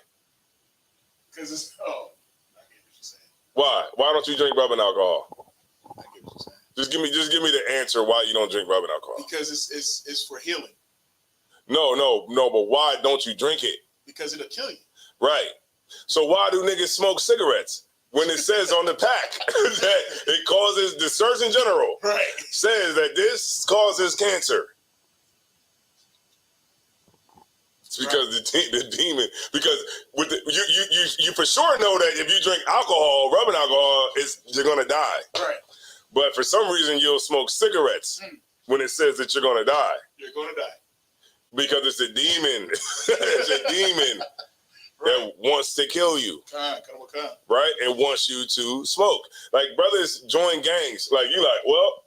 Because I get what you're saying. Why? Why don't you drink rubbing alcohol? I get what you're saying. Just give me the answer why you don't drink rubbing alcohol. Because it's for healing. No, but why don't you drink it? Because it'll kill you. Right. So why do niggas smoke cigarettes when it says on the pack that it causes, the Surgeon General says that this causes cancer? It's because the demon, because with you for sure know that if you drink alcohol, rubbing alcohol, you're gonna die. Right. But for some reason you'll smoke cigarettes when it says that you're gonna die. You're gonna die. Because it's a demon. It's a demon that wants to kill you. Right? And wants you to smoke. Like brothers join gangs. Like you like, well,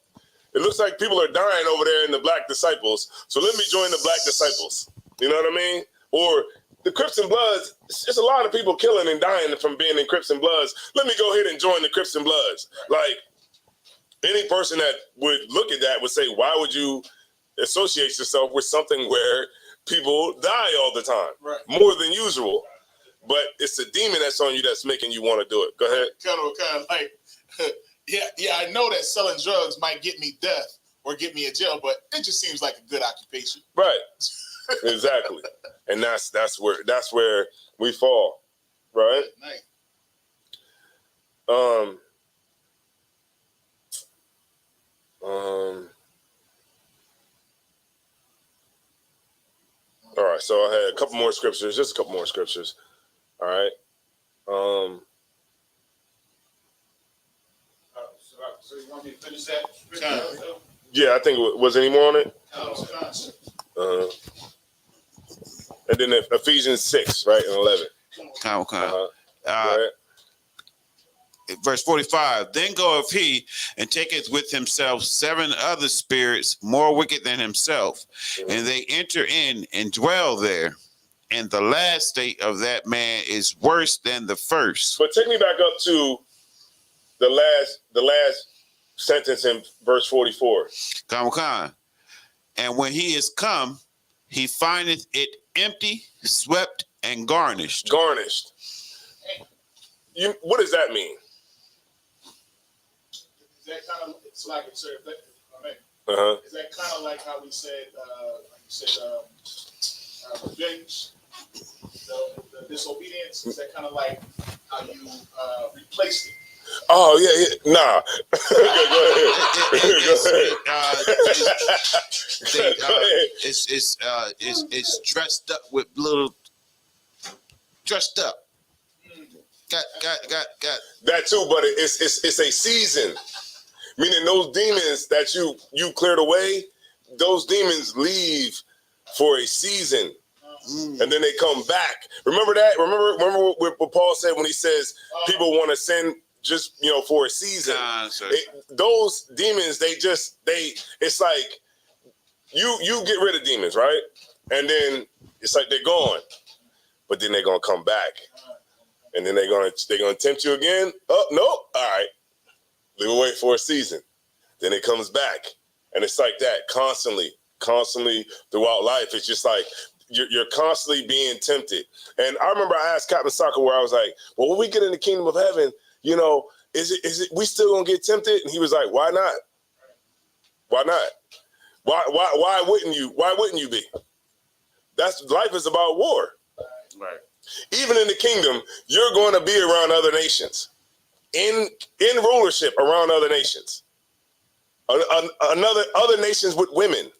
it looks like people are dying over there in the Black Disciples. So let me join the Black Disciples. You know what I mean? Or the Crips and Bloods, it's a lot of people killing and dying from being in Crips and Bloods. Let me go ahead and join the Crips and Bloods. Like, any person that would look at that would say, why would you associate yourself with something where people die all the time? Right. More than usual. But it's the demon that's on you that's making you want to do it. Go ahead. Kind of like, yeah, I know that selling drugs might get me death or get me in jail, but it just seems like a good occupation. Right. Exactly. And that's where we fall. Right? Nice. All right, so I had a couple more scriptures, just a couple more scriptures. All right. So you want me to finish that? Yeah, I think was any more on it? And then Ephesians 6, right, and 11. Right. Verse 45, then goeth he and taketh with himself 7 other spirits more wicked than himself, and they enter in and dwell there. And the last state of that man is worse than the first. But take me back up to the last sentence in verse 44. And when he is come, he findeth it empty, swept, and garnished. Garnished. What does that mean? Is that kind of, it's like it's Is that kind of like how we said, revenge, the disobedience? Is that kind of like how you replaced it? Oh yeah. Nah. It's dressed up with little. Dressed up. Got. That too, but it's a season. Meaning those demons that you cleared away, those demons leave for a season. And then they come back. Remember that? Remember what Paul said when he says people want to sin just for a season. Those demons, it's like you get rid of demons, right? And then it's like they're gone, but then they're gonna come back, and then they're gonna tempt you again. Oh no! All right, we'll wait for a season. Then it comes back, and it's like that constantly throughout life. It's just like you're constantly being tempted. And I remember I asked Captain Soccer where I was like, well, when we get in the kingdom of heaven, is it we still gonna get tempted? And he was like, why not? Why not? Why wouldn't you? Why wouldn't you be? Life is about war. Right. Even in the kingdom, you're going to be around other nations, in rulership around other nations, other nations with women.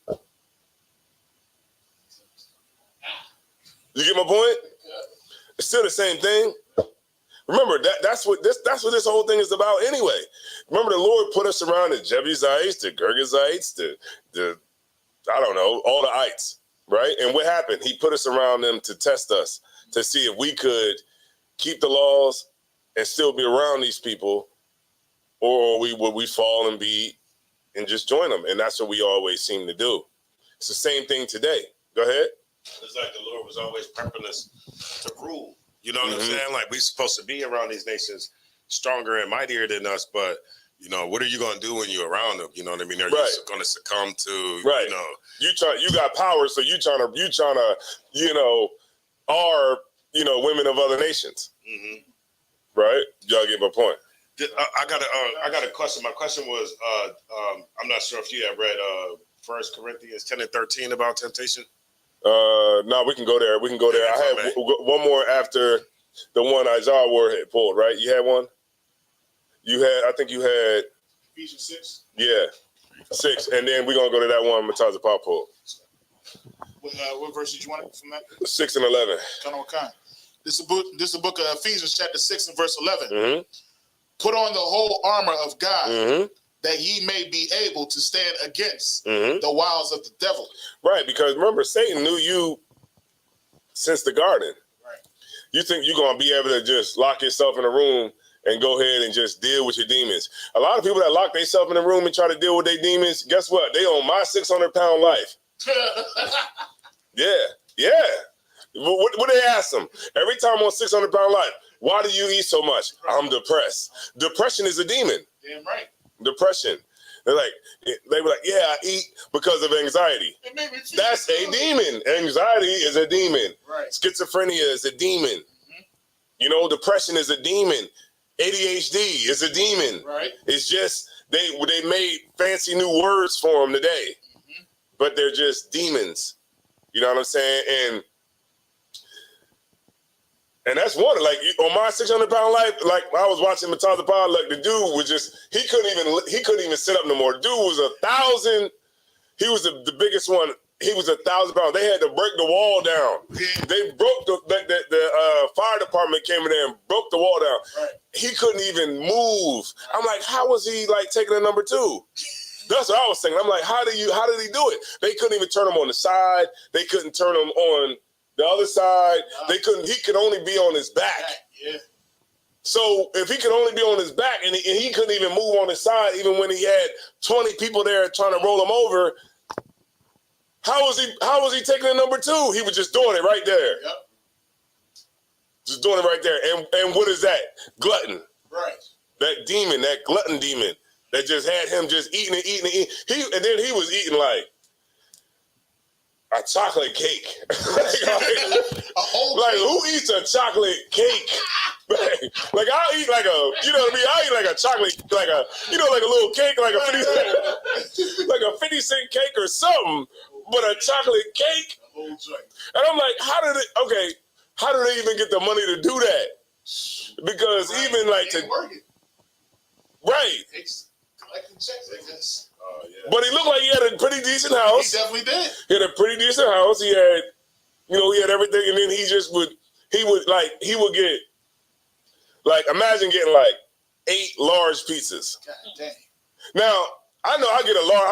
You get my point? It's still the same thing. Remember that's what this whole thing is about anyway. Remember, the Lord put us around the Jebusites, the Girgashites, the I don't know, all the ites, right? And what happened? He put us around them to test us, to see if we could keep the laws and still be around these people, or would we fall and just join them. And that's what we always seem to do. It's the same thing today. Go ahead. It's like the Lord was always prepping us to rule. You know what I'm saying? Like, we're supposed to be around these nations stronger and mightier than us, but what are you going to do when you're around them? You know what I mean? Are you going to succumb to, you got power, so you trying to, women of other nations. Mm-hmm. Right? Y'all get my point. I got a question. My question was, I'm not sure if you have read 1 Corinthians 10 and 13 about temptation. No, we can go there. We can go there. I had one more after the one Isaiah Ward had pulled, right? You had one? I think you had... Ephesians 6? Yeah, 6. And then we're going to go to that one Mataza Pop pulled. What verse did you want from that? 6 and 11. This is the book of Ephesians chapter 6 and verse 11. Mm-hmm. Put on the whole armor of God, mm-hmm. that ye may be able to stand against mm-hmm. the wiles of the devil. Right, because remember, Satan knew you since the garden. Right. You think you're going to be able to just lock yourself in a room and go ahead and just deal with your demons. A lot of people that lock themselves in a room and try to deal with their demons, guess what? They own my 600-pound life. Yeah. What they ask them? Every time on 600-pound life, why do you eat so much? I'm depressed. Depression is a demon. Damn right. Depression. They were like, yeah, I eat because of anxiety. That's a demon. Anxiety is a demon. Right. Schizophrenia is a demon. Mm-hmm. You know, depression is a demon. ADHD is a demon. Right. It's just they made fancy new words for them today, mm-hmm. but they're just demons. You know what I'm saying? And that's one. Like on my 600-pound life, like I was watching Mataza Pod, like the dude was just he couldn't even sit up no more. The dude was 1,000. He was the biggest one. He was 1,000 pounds. They had to break the wall down. They broke the fire department came in there and broke the wall down. Right. He couldn't even move. I'm like, how was he like taking a number 2? That's what I was thinking. I'm like, how did he do it? They couldn't even turn him on the side. They couldn't turn him on the other side. He could only be on his back. Yeah. So if he could only be on his back and he couldn't even move on his side, even when he had 20 people there trying to roll him over, how was he taking a number 2? He was just doing it right there. Yep. Just doing it right there. And what is that? Glutton. Right. That demon, that glutton demon that just had him just eating and eating and eating. And then he was eating like a chocolate cake. A whole like cake. Who eats a chocolate cake? Like I'll eat like a, you know what I mean? I'll eat like a chocolate, like a, you know, like a little cake, like a 50-cent cake or something, but a chocolate cake. A whole joint. And I'm like, how do they even get the money to do that? Because even like right. It's collecting checks, I guess. Yeah. But he looked like he had a pretty decent house. He definitely did. He had a pretty decent house. He had, he had everything. And then he would get, like, imagine getting like 8 large pizzas. God dang. Now, I know I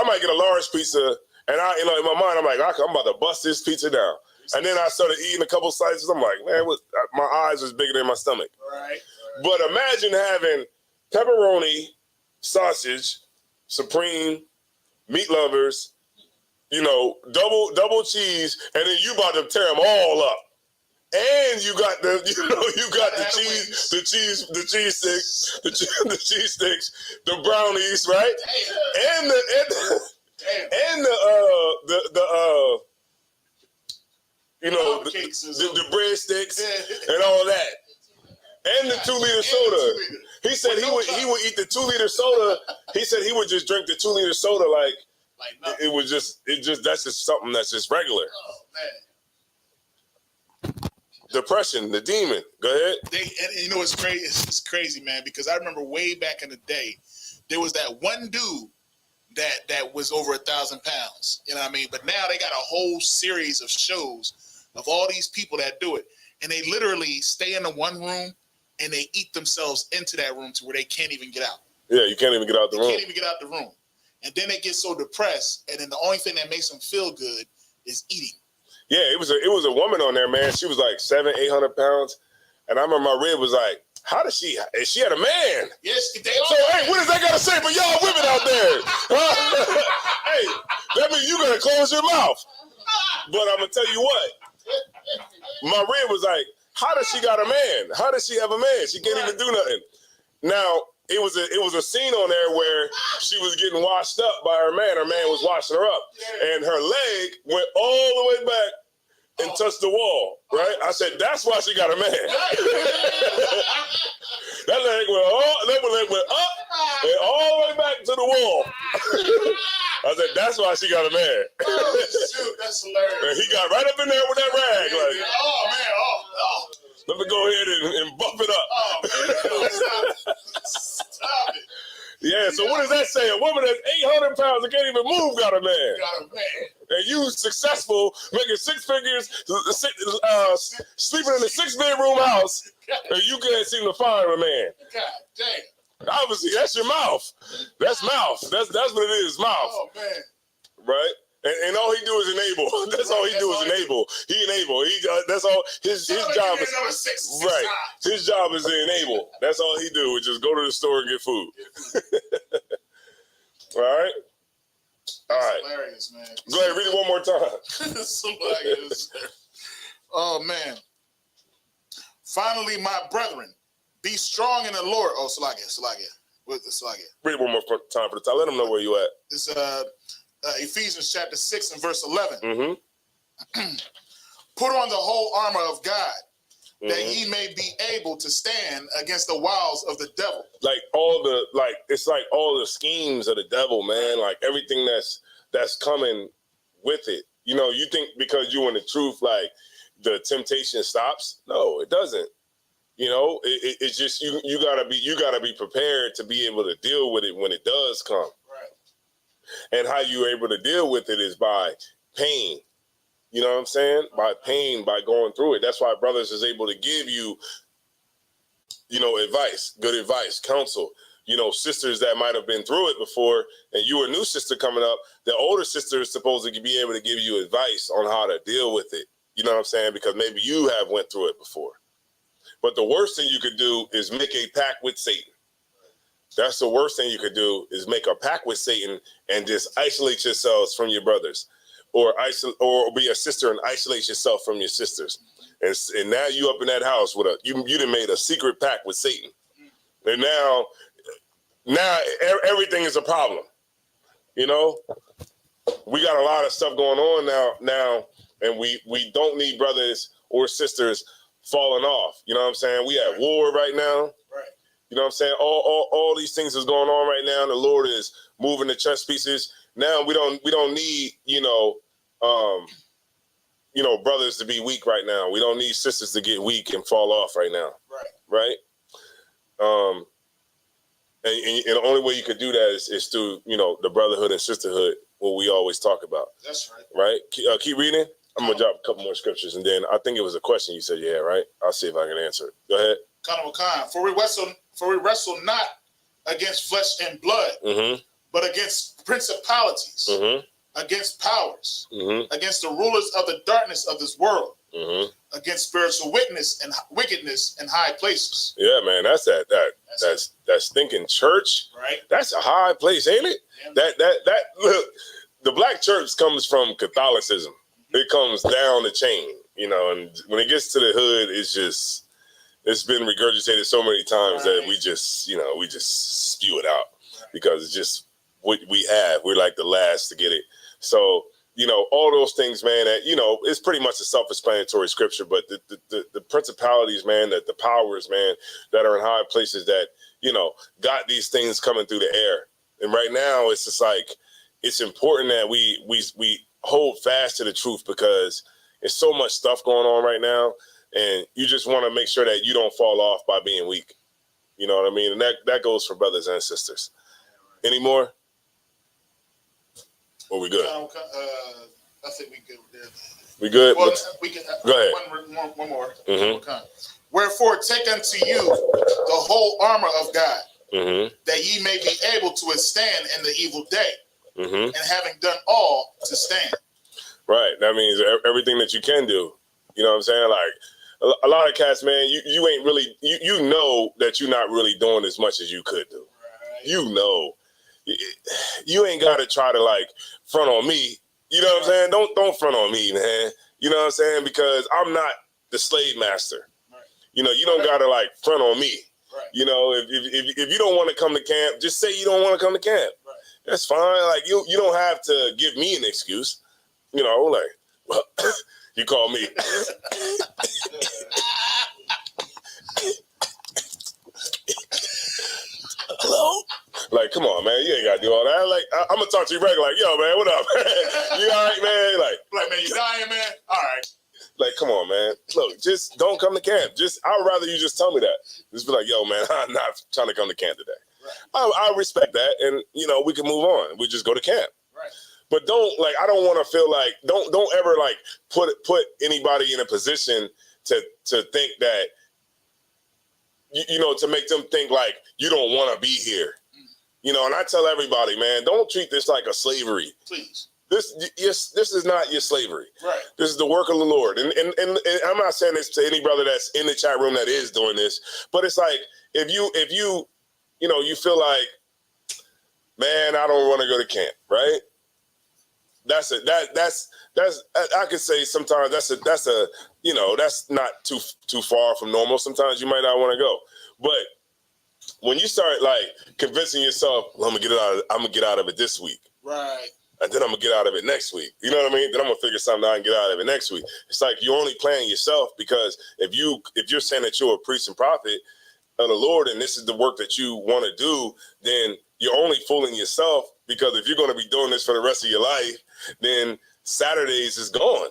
might get a large pizza. And in my mind, I'm like, I'm about to bust this pizza down. And then I started eating a couple slices. I'm like, man, my eyes was bigger than my stomach. Right. But imagine having pepperoni, sausage, supreme, meat lovers, double cheese, and then you about to tear them all up. And you got the cheese sticks, the brownies, right? And the breadsticks and all that. And the 2-liter soda. He said he would eat the 2-liter soda. He said he would just drink the 2-liter soda like that's just something that's just regular. Oh man. Depression, the demon. Go ahead. And it's crazy. It's crazy, man, because I remember way back in the day, there was that one dude that was over 1,000 pounds. You know what I mean? But now they got a whole series of shows of all these people that do it. And they literally stay in the one room and they eat themselves into that room to where they can't even get out. Yeah, you can't even get out the room. Can't even get out the room. And then they get so depressed, and then the only thing that makes them feel good is eating. Yeah, it was a woman on there, man. She was like 700-800 pounds. And I remember my rib was like, she had a man. Yes, they are. So, hey, what does that got to say for y'all women out there? Hey, that means you got to close your mouth. But I'm going to tell you what. My rib was like, how does she got a man? How does she have a man? She can't even do nothing. Now, it was a scene on there where she was getting washed up by her man. Her man was washing her up. And her leg went all the way back and touched the wall, right? I said, that's why she got a man. That leg went up and all the way back to the wall. I said, that's why she got him mad. Oh, shoot, that's hilarious. And he got right up in there with that rag. Like, oh, man. Oh. Let me go ahead and buff it up. Oh, man. Stop it. Yeah, so what does that say? A woman that's 800 pounds and can't even move got a man. Got a man. And you successful, making six figures, sleeping in a 6-bedroom house, and you can't seem to find a man. God damn. Obviously, that's your mouth. That's mouth. That's what it is, mouth. Oh, man. Right? And all he do is enable. That's all he do is enable. He enable. That's all his job is. Six Right. times. His job is to enable. That's all he do is just go to the store and get food. All right. All right. Hilarious, man. Go ahead, read it one more time. Hilarious. Oh man. Finally, my brethren, be strong in the Lord. Oh, Salagia. With the Salagia. Read it one more time for the time. Let them know where you at. It's Ephesians chapter 6 and verse 11. Mm-hmm. Put on the whole armor of God, that ye may be able to stand against the wiles of the devil. It's like all the schemes of the devil, man. Like everything that's coming with it. You know, you think because you in the truth, like the temptation stops. No, it doesn't. You know, it's just you gotta be prepared to be able to deal with it when it does come. Right. And how you're able to deal with it is by pain. You know what I'm saying? By pain, by going through it. That's why brothers is able to give you, advice, good advice, counsel. Sisters that might have been through it before, and you a new sister coming up, the older sister is supposed to be able to give you advice on how to deal with it. You know what I'm saying? Because maybe you have went through it before. But the worst thing you could do is make a pact with Satan. That's the worst thing you could do is make a pact with Satan and just isolate yourselves from your brothers. Or be a sister and isolate yourself from your sisters, and now you up in that house with you done made a secret pact with Satan, and now everything is a problem. We got a lot of stuff going on now, and we don't need brothers or sisters falling off. You know what I'm saying? We at war right now. Right. You know what I'm saying? All these things is going on right now. The Lord is moving the chess pieces. Now we don't need brothers to be weak right now. We don't need sisters to get weak and fall off right now. Right. And the only way you could do that is through the brotherhood and sisterhood, what we always talk about. That's right. Right. Keep reading. I'm gonna drop a couple more scriptures, and then I think it was a question you said. Yeah. Right. I'll see if I can answer it. Go ahead. For we wrestle not against flesh and blood, but against principalities. Against powers, against the rulers of the darkness of this world, against spiritual wickedness in high places. Yeah, man, that's thinking church. Right. That's a high place, ain't it? Yeah. That look, the black church comes from Catholicism. It comes down the chain, and when it gets to the hood, it's been regurgitated so many times that we just spew it out because it's just what we have. We're like the last to get it. So, all those things, man, that, it's pretty much a self-explanatory scripture, but the principalities, man, that the powers, man, that are in high places that, got these things coming through the air. And right now it's just like, it's important that we hold fast to the truth because there's so much stuff going on right now. And you just want to make sure that you don't fall off by being weak. You know what I mean? And that goes for brothers and sisters. Any more? Or we good? I think we good there. We good? Well, we can, go ahead. One more. Wherefore, take unto you the whole armor of God, that ye may be able to withstand in the evil day, and having done all, to stand. Right. That means everything that you can do. You know what I'm saying? Like a lot of cats, man, you ain't really, you know that you're not really doing as much as you could do. Right. You ain't got to try to front on me. You know what I'm saying? Don't front on me, man. You know what I'm saying? Because I'm not the slave master. Right. You don't got to front on me. Right. If you don't want to come to camp, just say you don't want to come to camp. Right. That's fine. You don't have to give me an excuse. Well, you call me. hello? Like, come on, man, you ain't gotta do all that. Like, I'm gonna talk to you regular, like, yo, man, what up? You all right, man? Like, man, you dying, man? All right. Like, come on, man. Look, just don't come to camp. I'd rather you just tell me that. Just be like, yo, man, I'm not trying to come to camp today. Right. I respect that, and we can move on. We just go to camp. Right. But don't, like, I don't want to feel like, don't ever like put anybody in a position to think that, to make them think like you don't want to be here. And I tell everybody, man, don't treat this like a slavery. Please. This is not your slavery. Right. This is the work of the Lord. And I'm not saying this to any brother that's in the chat room that is doing this, but it's like, if you you feel like, man, I don't want to go to camp, right? That's I could say sometimes that's not too far from normal. Sometimes you might not want to go. But when you start like convincing yourself, well, I'm gonna get out of it this week. Right. And then I'm gonna get out of it next week. You know what I mean? Then I'm gonna figure something out and get out of it next week. It's like you're only playing yourself, because if you're saying that you're a priest and prophet of the Lord and this is the work that you want to do, then you're only fooling yourself, because if you're going to be doing this for the rest of your life, then Saturdays is gone.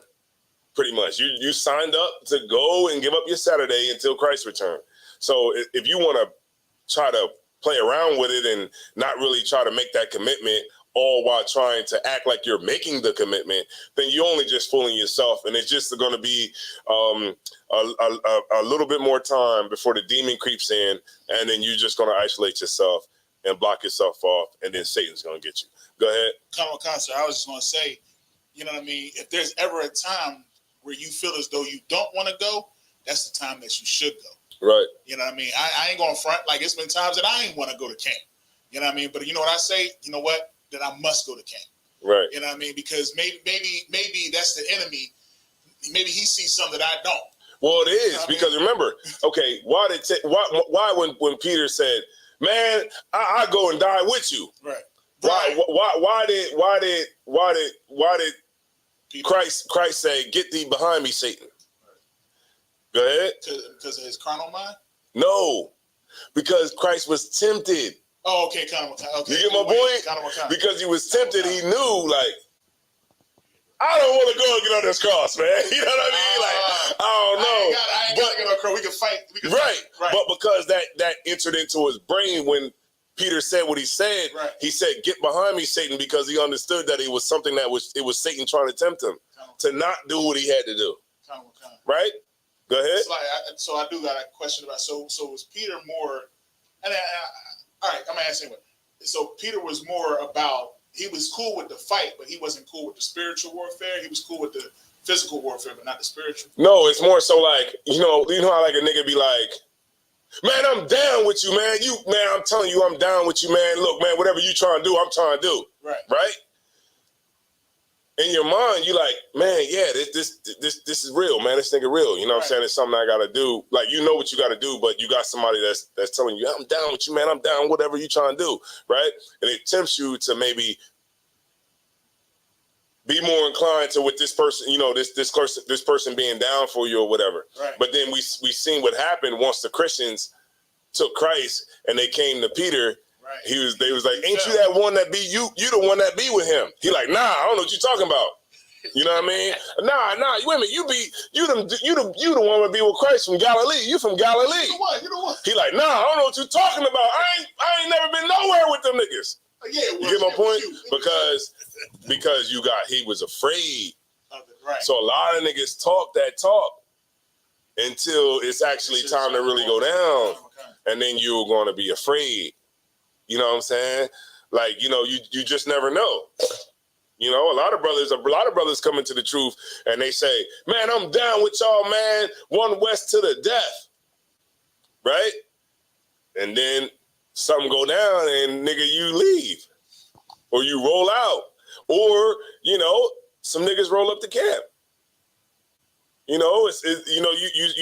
Pretty much. You signed up to go and give up your Saturday until Christ's return. So if you want to try to play around with it and not really try to make that commitment, all while trying to act like you're making the commitment, then you're only just fooling yourself. And it's just going to be a little bit more time before the demon creeps in, and then you're just going to isolate yourself and block yourself off, and then Satan's going to get you. Go ahead. Common concept. I was just going to say, you know what I mean? If there's ever a time where you feel as though you don't want to go, that's the time that you should go. Right. You know what I mean? I ain't going to front. Like, it's been times that I ain't want to go to camp. You know what I mean? But you know what I say? You know what? That I must go to camp. Right. You know what I mean? Because maybe that's the enemy. Maybe he sees something that I don't. Well, it is, because remember, okay, why when Peter said, man, I go and die with you. Right. Why did Christ say, get thee behind me, Satan? Right. Go ahead. Because of his carnal mind? No, because Christ was tempted. Oh, okay, okay. You get my point? Because he was tempted, he knew, like, I don't want to go and get on this cross, man. You know what I mean? Like, I don't know. I ain't got to get on the cross. We can fight. Right. But because that entered into his brain when Peter said what he said, he said, get behind me, Satan, because he understood that it was something it was Satan trying to tempt him to not do what he had to do. Right? Go ahead. So I do got a question about, so was Peter more, and all right, I'm going to ask anyway. So Peter was more about, he was cool with the fight, but he wasn't cool with the spiritual warfare. He was cool with the physical warfare, but not the spiritual. No, it's more so like, you know how like a nigga be like, man, I'm down with you, man. I'm telling you, I'm down with you, man. Look, man, whatever you trying to do, I'm trying to do. Right? In your mind, you like, man, yeah, this is real, man. This nigga real. You know what I'm saying? It's something I gotta do. Like, you know what you gotta do, but you got somebody that's telling you, I'm down with you, man. I'm down whatever you trying to do, right? And it tempts you to maybe be more inclined to with this person, this person being down for you or whatever. Right. But then we seen what happened once the Christians took Christ and they came to Peter. Right. They was like, ain't you that one that be you? You the one that be with him. He like, nah, I don't know what you talking about. You know what I mean? Nah. Wait a minute, you the one that be with Christ from Galilee. You from Galilee. You the one. He like, nah, I don't know what you talking about. I ain't never been nowhere with them niggas. Yeah, you get my point? Because he was afraid. Right. So a lot of niggas talk that talk until it's actually time to really go down, and then you're going to be afraid. You know what I'm saying? Like, you just never know. A lot of brothers come into the truth and they say, man, I'm down with y'all, man. One West to the death. Right? And then something go down and nigga, you leave. Or you roll out. Or, some niggas roll up the camp. You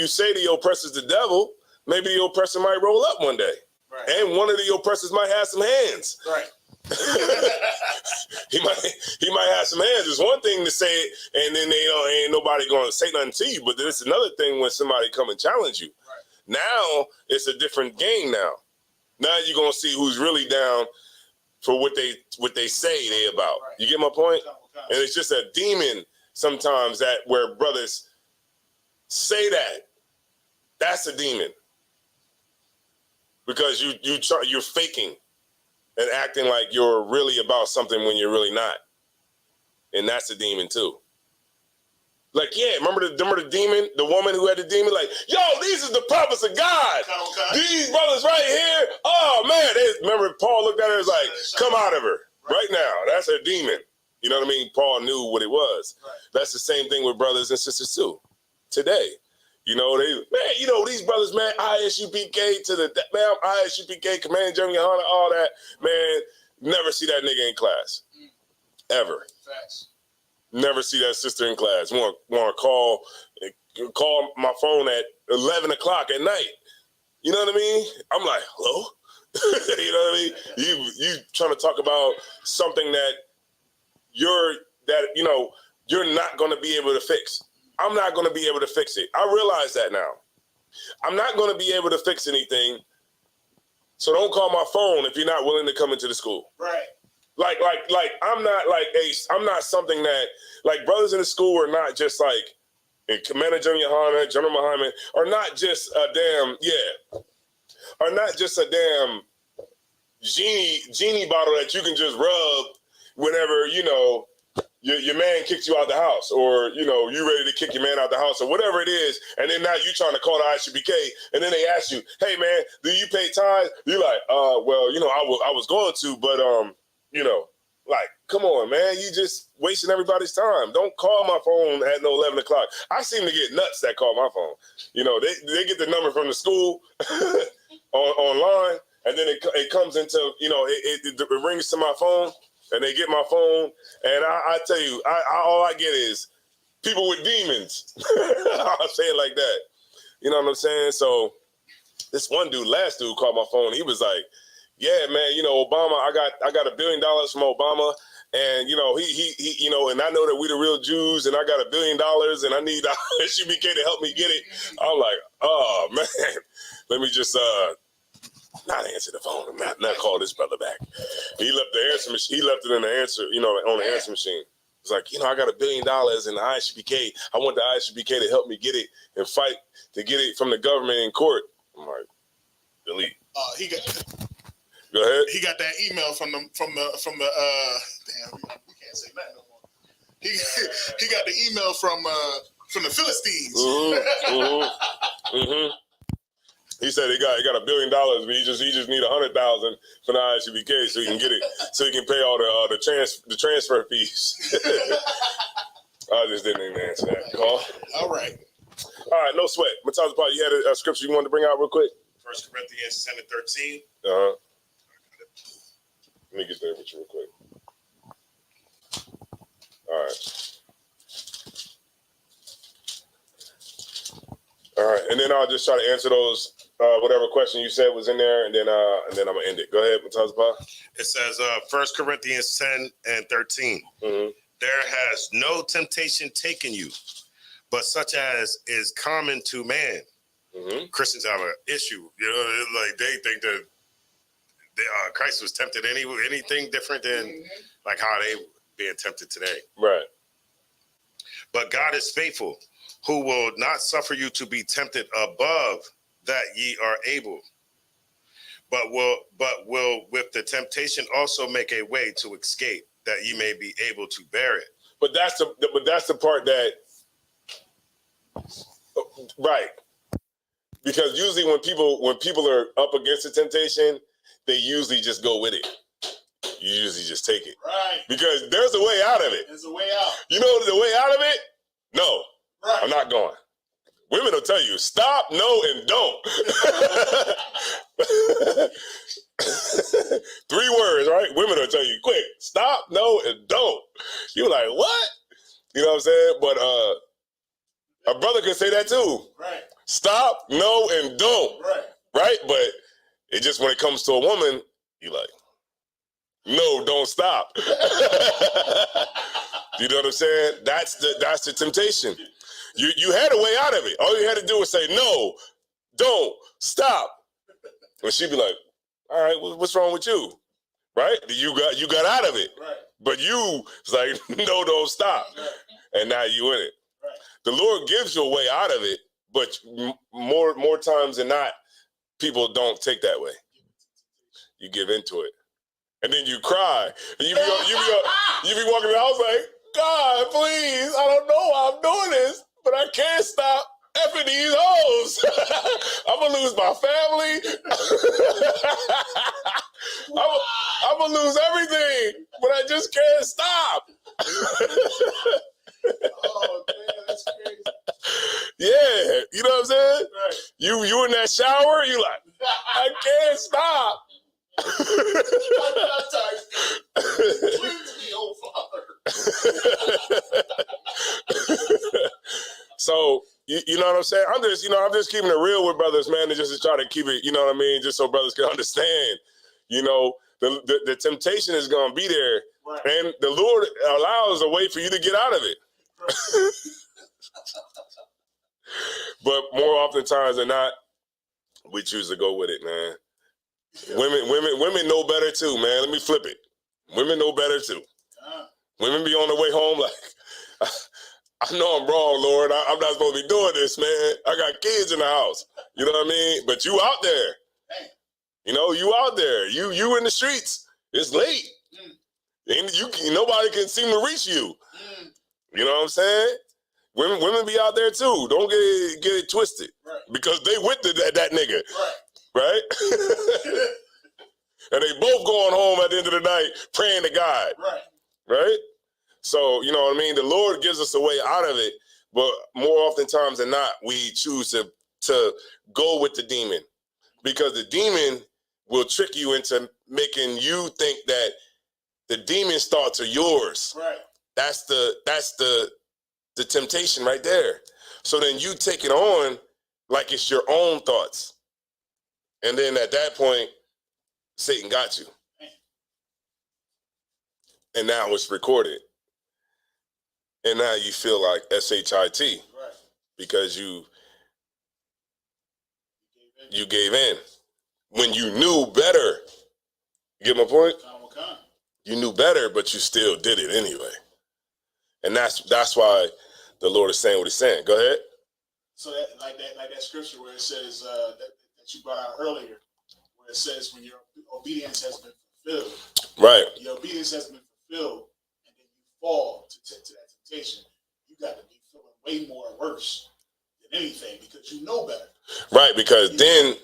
say the oppressor's the devil. Maybe the oppressor might roll up one day. Right. And one of the oppressors might have some hands. Right. he might have some hands. It's one thing to say it, and then ain't nobody going to say nothing to you. But it's another thing when somebody come and challenge you. Right. Now it's a different game. Now you're gonna see who's really down for what they say they about. Right. You get my point? And it's just a demon sometimes that where brothers say that. That's a demon. Because you're faking and acting like you're really about something when you're really not. And that's a demon too. Like, yeah, remember the demon, the woman who had the demon? Like, yo, these are the prophets of God. Okay. These brothers right here. Oh, man. Remember Paul looked at her and was like, come out of her right now. That's a demon. You know what I mean? Paul knew what it was. Right. That's the same thing with brothers and sisters too. Today. You know, these brothers, man, ISUPK to the, man, ISUPK, Command General Yohana, all that, man, never see that nigga in class. Ever. Facts. Never see that sister in class. Want to call my phone at 11 o'clock at night. You know what I mean? I'm like, hello? You know what I mean? You trying to talk about something that you're not going to be able to fix. I'm not going to be able to fix it. I realize that now. I'm not going to be able to fix anything. So don't call my phone if you're not willing to come into the school. Right. Like I'm not something that, like, brothers in the school are not just like Commander General Yohana, General Muhammad, are not just a damn genie bottle that you can just rub whenever, you know, your man kicks you out the house, or, you know, you ready to kick your man out the house, or whatever it is, and then now you trying to call the ISUPK, and then they ask you, hey man, do you pay tithes? You're like, well, you know, I was going to, but you know, like, come on, man, you just wasting everybody's time. Don't call my phone at no 11 o'clock. I seem to get nuts that call my phone. You know, they get the number from the school online, and then it comes into, you know, it rings to my phone, and they get my phone, and I tell you, all I get is people with demons. I'll say it like that. You know what I'm saying? So this last dude called my phone. He was like, yeah, man, you know, Obama, I got $1 billion from Obama, and, you know, he you know, and I know that we the real Jews, and I got $1 billion, and I need ISUPK to help me get it. I'm like, oh man, let me just not answer the phone, not call this brother back. He left the answer machine. He left it in the answer, you know, on the answer machine. It's like, you know, I got $1 billion in the ISUPK. I want the ISUPK to help me get it and fight to get it from the government in court. I'm like, delete. Go ahead. He got that email from the damn, we can't say that no more. He got the email from the Philistines. He said he got $1 billion, but he just need 100,000 from the ISUPK so he can get it, so he can pay all the transfer fees. I just didn't even answer that call. All right, no sweat. Mataz's part, you had a scripture you wanted to bring out real quick? 1 Corinthians 10:13. Let me get there with you real quick. All right, and then I'll just try to answer those whatever question you said was in there, and then I'm gonna end it. Go ahead, Matazpa. It says 1 Corinthians 10:13. Mm-hmm. There has no temptation taken you, but such as is common to man. Mm-hmm. Christians have an issue, you know, like they think that Christ was tempted anything different than like how they being tempted today. Right. But God is faithful, who will not suffer you to be tempted above that ye are able, but will with the temptation also make a way to escape, that ye may be able to bear it. But that's the part that, right? Because usually when people are up against the temptation, they usually just go with it. You usually just take it. Right. Because there's a way out of it. There's a way out. You know the way out of it? No. Right. I'm not going. Women will tell you, stop, no, and don't. 3 words, right? Women will tell you, quick, stop, no, and don't. You're like, what? You know what I'm saying? But a brother can say that too. Right. Stop, no, and don't. Right. Right? But it just, when it comes to a woman, you like, no, don't stop. You know what I'm saying? That's the temptation. You had a way out of it. All you had to do was say, no, don't, stop. And she'd be like, all right, what's wrong with you? Right? You got out of it. Right. But you was like, no, don't stop. Right. And now you in it. Right. The Lord gives you a way out of it, but more times than not, people don't take that way. You give into it. And then you cry. And you be walking around the house like, God, please, I don't know why I'm doing this, but I can't stop effing these hoes. I'm going to lose my family. I'm going to lose everything, but I just can't stop. Oh, man, that's crazy. Yeah, you know what I'm saying? Right. You in that shower, you like, I can't stop. Cleanse me, oh Father. So you know what I'm saying? I'm just keeping it real with brothers, man, and just to try to keep it, you know what I mean, just so brothers can understand. You know, the temptation is gonna be there, right. And the Lord allows a way for you to get out of it. Right. But more oftentimes than not, we choose to go with it, man. Yeah. Women know better too, man. Let me flip it. Women know better too. Women be on the way home like, I know I'm wrong, Lord. I'm not supposed to be doing this, man. I got kids in the house. You know what I mean? But you out there. You know, you out there. You in the streets. It's late. And nobody can seem to reach you. You know what I'm saying? Women be out there too. Don't get it twisted. Right. Because they with that nigga. Right? And they both going home at the end of the night praying to God. Right? So, you know what I mean? The Lord gives us a way out of it, but more oftentimes than not, we choose to go with the demon. Because the demon will trick you into making you think that the demon's thoughts are yours. Right. That's the temptation right there. So then you take it on like it's your own thoughts. And then at that point, Satan got you. And now it's recorded. And now you feel like SHIT. Right. Because you gave in. When you knew better. You get my point? You knew better, but you still did it anyway. And that's why the Lord is saying what he's saying. Go ahead. So that scripture where it says that you brought out earlier, where it says when your obedience has been fulfilled. Right. Your obedience has been fulfilled, and then you fall to that temptation. You got to be feeling way more worse than anything because you know better. Right, because then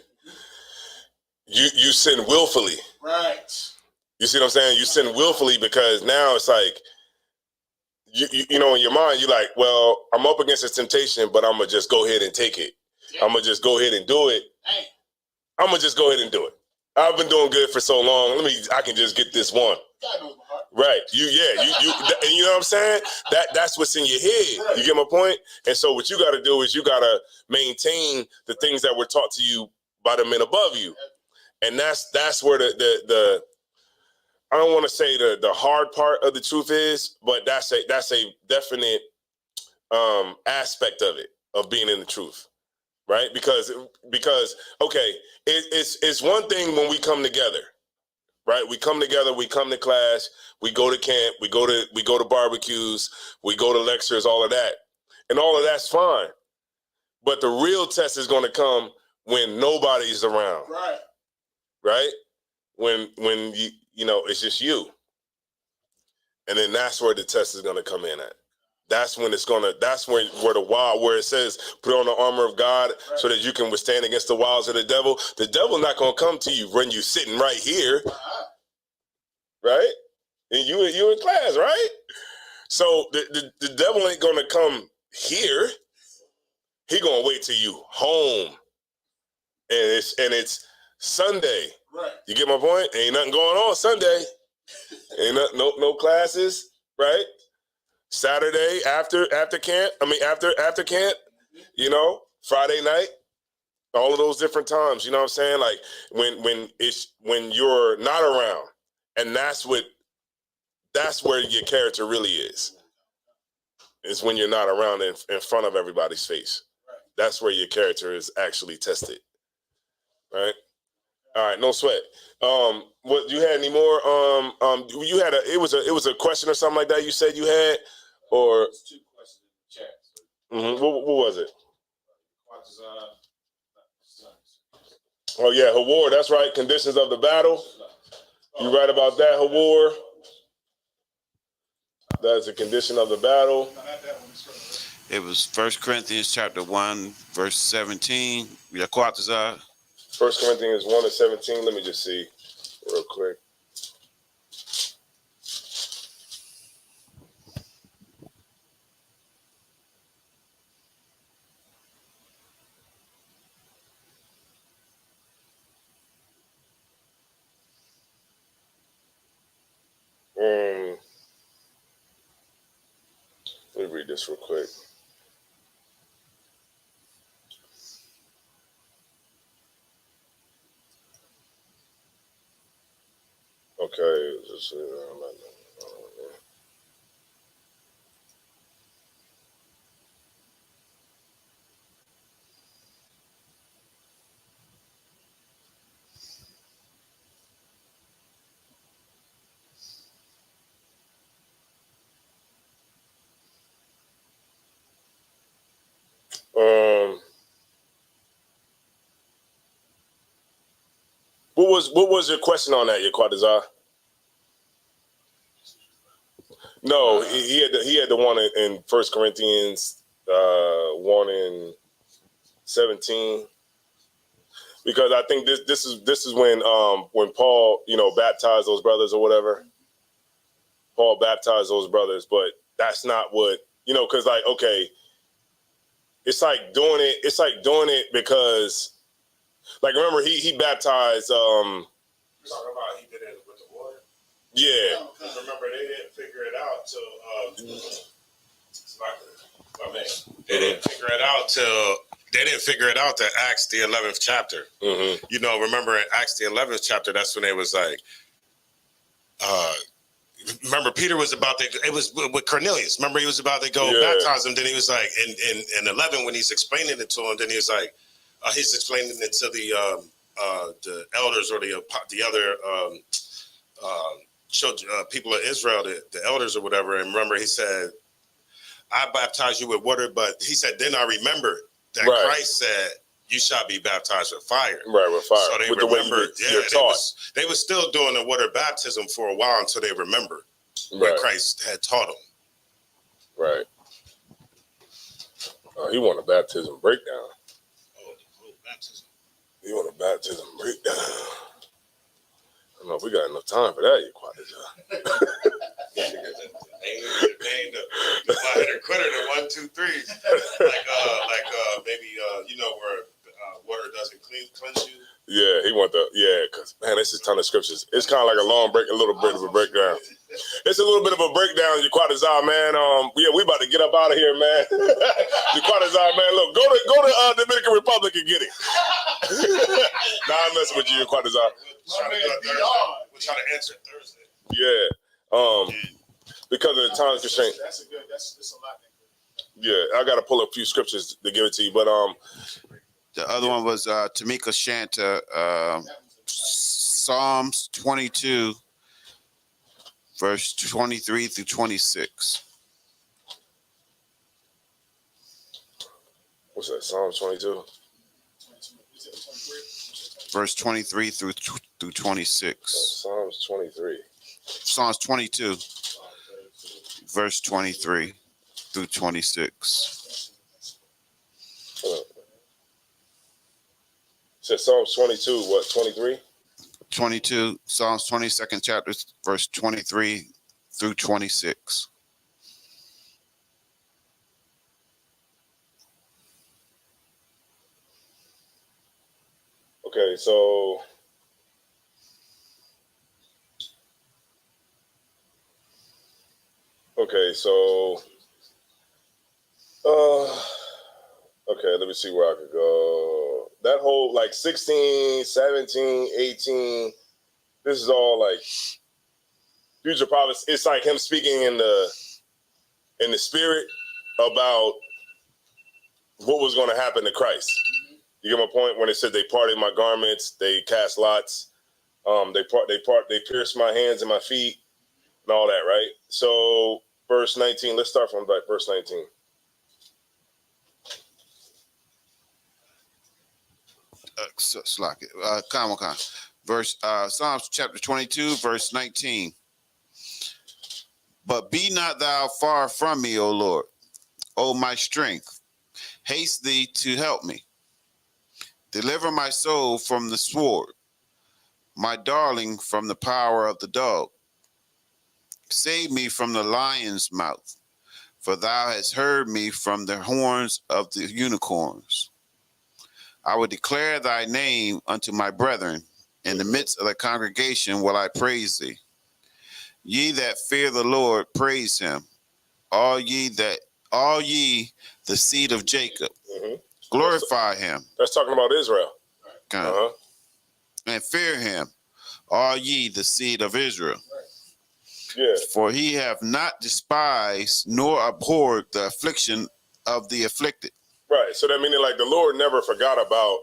you sin willfully. Right. You see what I'm saying? You sin willfully because now it's like, you know, in your mind, you're like, well, I'm up against this temptation, but I'm going to just go ahead and take it. Yeah. I'm going to just go ahead and do it. Hey. I'm going to just go ahead and do it. I've been doing good for so long. I can just get this one. God knows my heart. Right. You and you know what I'm saying? That's what's in your head. Right. You get my point? And so what you got to do is you got to maintain the things that were taught to you by the men above you. And that's where the I don't want to say the hard part of the truth is, but that's a definite aspect of it, of being in the truth, right? Because okay, it's one thing when we come together, right? We come together, we come to class, we go to camp, we go to barbecues, we go to lectures, all of that, and all of that's fine. But the real test is going to come when nobody's around, right? When you know, it's just you. And then that's where the test is going to come in at. That's when where it says, put on the armor of God so that you can withstand against the wiles of the devil. The devil not going to come to you when you're sitting right here. Right? And you in class, right? So the devil ain't going to come here. He going to wait till you home. And it's Sunday. Right. You get my point? Ain't nothing going on Sunday. Ain't no classes, right? Saturday after camp. After camp. You know, Friday night. All of those different times. You know what I'm saying? Like when you're not around, and that's where your character really is. It's when you're not around in front of everybody's face. Right. That's where your character is actually tested. Right. All right, no sweat. What you had any more? You had it was a question or something like that. You said you had, or There's 2 questions in the chat. what was it? Oh yeah, Hawar. That's right. Conditions of the battle. You right about that, Hawar. That's a condition of the battle. It was 1 Corinthians chapter 1, verse 17. Yaquatazar. 1 Corinthians 1:17. Let me just see real quick. Let me read this real quick. Okay. What was your question on that, Yaquatazar? No, he had the one in 1 Corinthians 1:17, because I think this is when Paul baptized those brothers or whatever. Paul baptized those brothers, but that's not what because like okay, it's like doing it because like remember he baptized You're talking about he did it with the water? yeah. Because remember, they didn't figure it out till they didn't figure it out till Acts the 11th chapter. Mm-hmm. Remember in Acts the 11th chapter, that's when they was like, remember Peter was about to, it was with Cornelius. Remember he was about to go baptize him. Then he was like, in 11 when he's explaining it to him, then he was like, he's explaining it to the elders or the other people of Israel, the elders or whatever. And remember, he said, I baptize you with water, but he said, then I remembered that Christ said, you shall be baptized with fire. Right, with fire. So they with remembered, you're taught. they were still doing the water baptism for a while until they remembered what Christ had taught them. Right. He want a baptism breakdown. Baptism. He want a baptism breakdown. I don't know if we got enough time for that, Named the fighter quitter the 1, 2, 3s. Maybe where water doesn't cleanse you. Yeah, he want because man, this is a ton of scriptures. It's kind of like a little bit of a breakdown. It's a little bit of a breakdown, Yaquatazar, man. We about to get up out of here, man. Yaquatazar, man. Look, go to Dominican Republic and get it. Nah, I'm messing with you, Yaquatazar. We'll try to answer it Thursday. Yeah. Because of the time constraint. That's a lot. Yeah, I got to pull a few scriptures to give it to you, but the other one was Tamika Shanta, Psalms 22, verse 23 through 26. What's that? Psalms 22. Verse 23 through 26. Psalms 23. Psalms 22, verse 23 through 26. Said Psalms 22, what, 23? 22, Psalms 22nd chapter, verse 23 through 26. Okay, so let me see where I could go. That whole like 16, 17, 18, this is all like future prophets. It's like him speaking in the spirit about what was going to happen to Christ. You get my point? When it said they parted my garments, they cast lots, they pierced my hands and my feet, and all that, right? So verse 19, let's start from like verse 19. Psalms chapter 22, verse 19. But be not thou far from me, O Lord, O my strength. Haste thee to help me. Deliver my soul from the sword, my darling from the power of the dog. Save me from the lion's mouth, for thou hast heard me from the horns of the unicorns. I will declare thy name unto my brethren. In the midst of the congregation will I praise thee. Ye that fear the Lord, praise him. All ye the seed of Jacob, glorify him. That's talking about Israel. And fear him, all ye the seed of Israel. Yeah. For he hath not despised nor abhorred the affliction of the afflicted. Right. So that meaning like the Lord never forgot about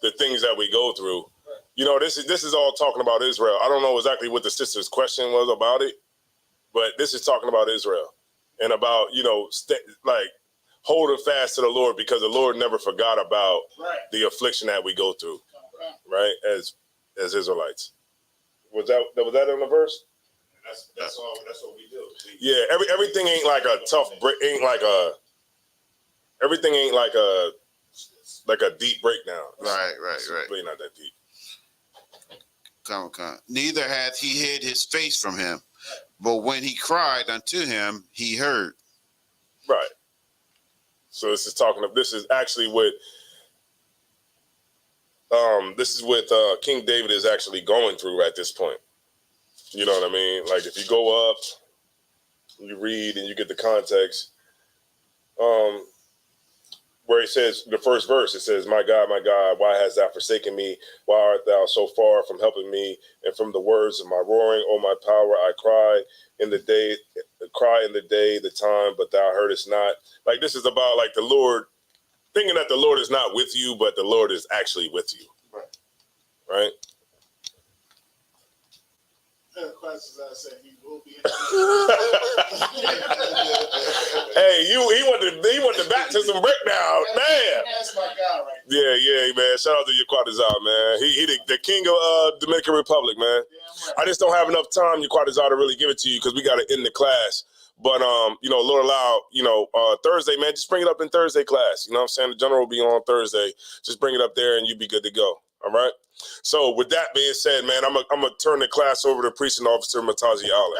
the things that we go through. You know, this is all talking about Israel. I don't know exactly what the sister's question was about it, but this is talking about Israel and about, you know, like holding fast to the Lord, because the Lord never forgot about the affliction that we go through, right? As Israelites. Was that in the verse? That's all. That's what we do. Yeah. Everything ain't like a tough break. Everything ain't like a deep breakdown. Right. It's really not that deep. Neither hath he hid his face from him, but when he cried unto him, he heard. Right. So this is actually what King David is actually going through at this point. You know what I mean? Like if you go up, you read and you get the context. Where it says, the first verse, it says, my God, why hast thou forsaken me? Why art thou so far from helping me? And from the words of my roaring, O my power, I cry in the day, the time, but thou heardest not. Like this is about like the Lord, thinking that the Lord is not with you, but the Lord is actually with you. Right? Questions I said he will be. Hey, he went to baptism breakdown, man. That's my guy right there. Yeah, man. Shout out to Yaquatazar, man. He the king of Dominican Republic, man. I just don't have enough time, Yaquatazar, to really give it to you because we got to end the class. But you know, Lord allow, you know, Thursday, man, just bring it up in Thursday class. You know what I'm saying? The general will be on Thursday. Just bring it up there and you be good to go. All right. So with that being said, man, I'm gonna turn the class over to Precinct Officer Matazi Ali.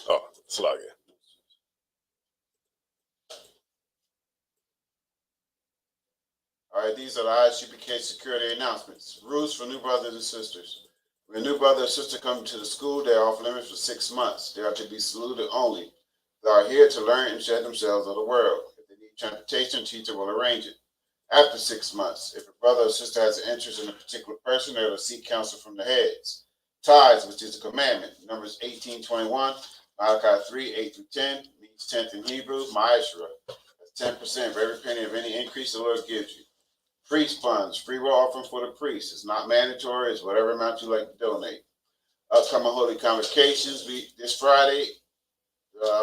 Oh, slug it. All right, these are the ISUPK security announcements. Rules for new brothers and sisters. When a new brother or sister comes to the school, they are off limits for 6 months. They are to be saluted only. They are here to learn and shed themselves of the world. If they need transportation, a teacher will arrange it. After 6 months, if a brother or sister has an interest in a particular person, they will seek counsel from the heads. Tithes, which is a commandment. Numbers 18:21, Malachi 3:8-10, means 10th in Hebrew, Ma'ashra. That's 10% of every penny of any increase the Lord gives you. Priest funds, free will offering for the priest. It's not mandatory. It's whatever amount you like to donate. Upcoming holy convocations. This Friday,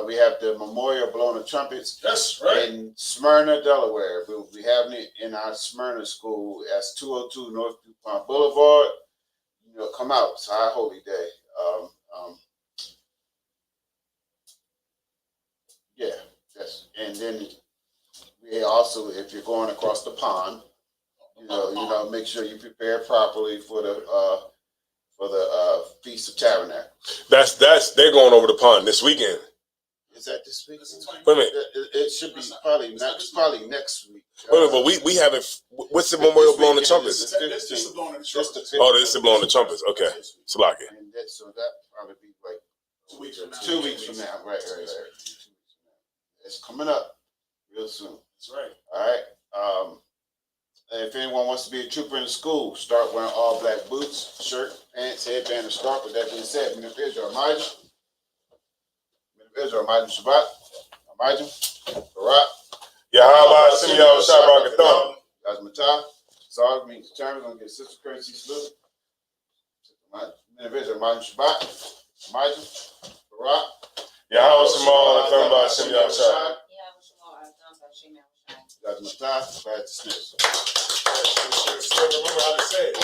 we have the memorial blowing the trumpets. That's right. In Smyrna, Delaware. We'll be having it in our Smyrna school. That's 202 North DuPont Boulevard. You know, come out. It's our holy day. Yeah. Yes. And then we also, if you're going across the pond, you know, make sure you prepare properly for the Feast of Tabernacles. They're going over the pond this weekend. Is that this week? Wait a minute. It should be probably next week. Wait a minute, but we haven't. What's the memorial blowing the trumpets? This is blowing the trumpets. Oh, this is blowing the trumpets. Okay, Salaki. And so that probably be like 2 weeks from now. 2 weeks from now. Right. 2 weeks from now. It's coming up real soon. That's right. All right. if anyone wants to be a trooper in the school, start wearing all black boots, shirt, pants, headband, and scarf. With that being said, Min of Israel, Amaju. Min of Israel, Amaju Shabbat. Amaju. Barak. Yahweh Simeon Shabbat. Yasmatah. Sorry, means determined. Gonna get sister currency salute. Min of Israel, Amaju Shabbat. Amaju. Barak. Yahweh Simeon Shabbat. Yasmatah. Glad to dismiss. Still remember how to say it.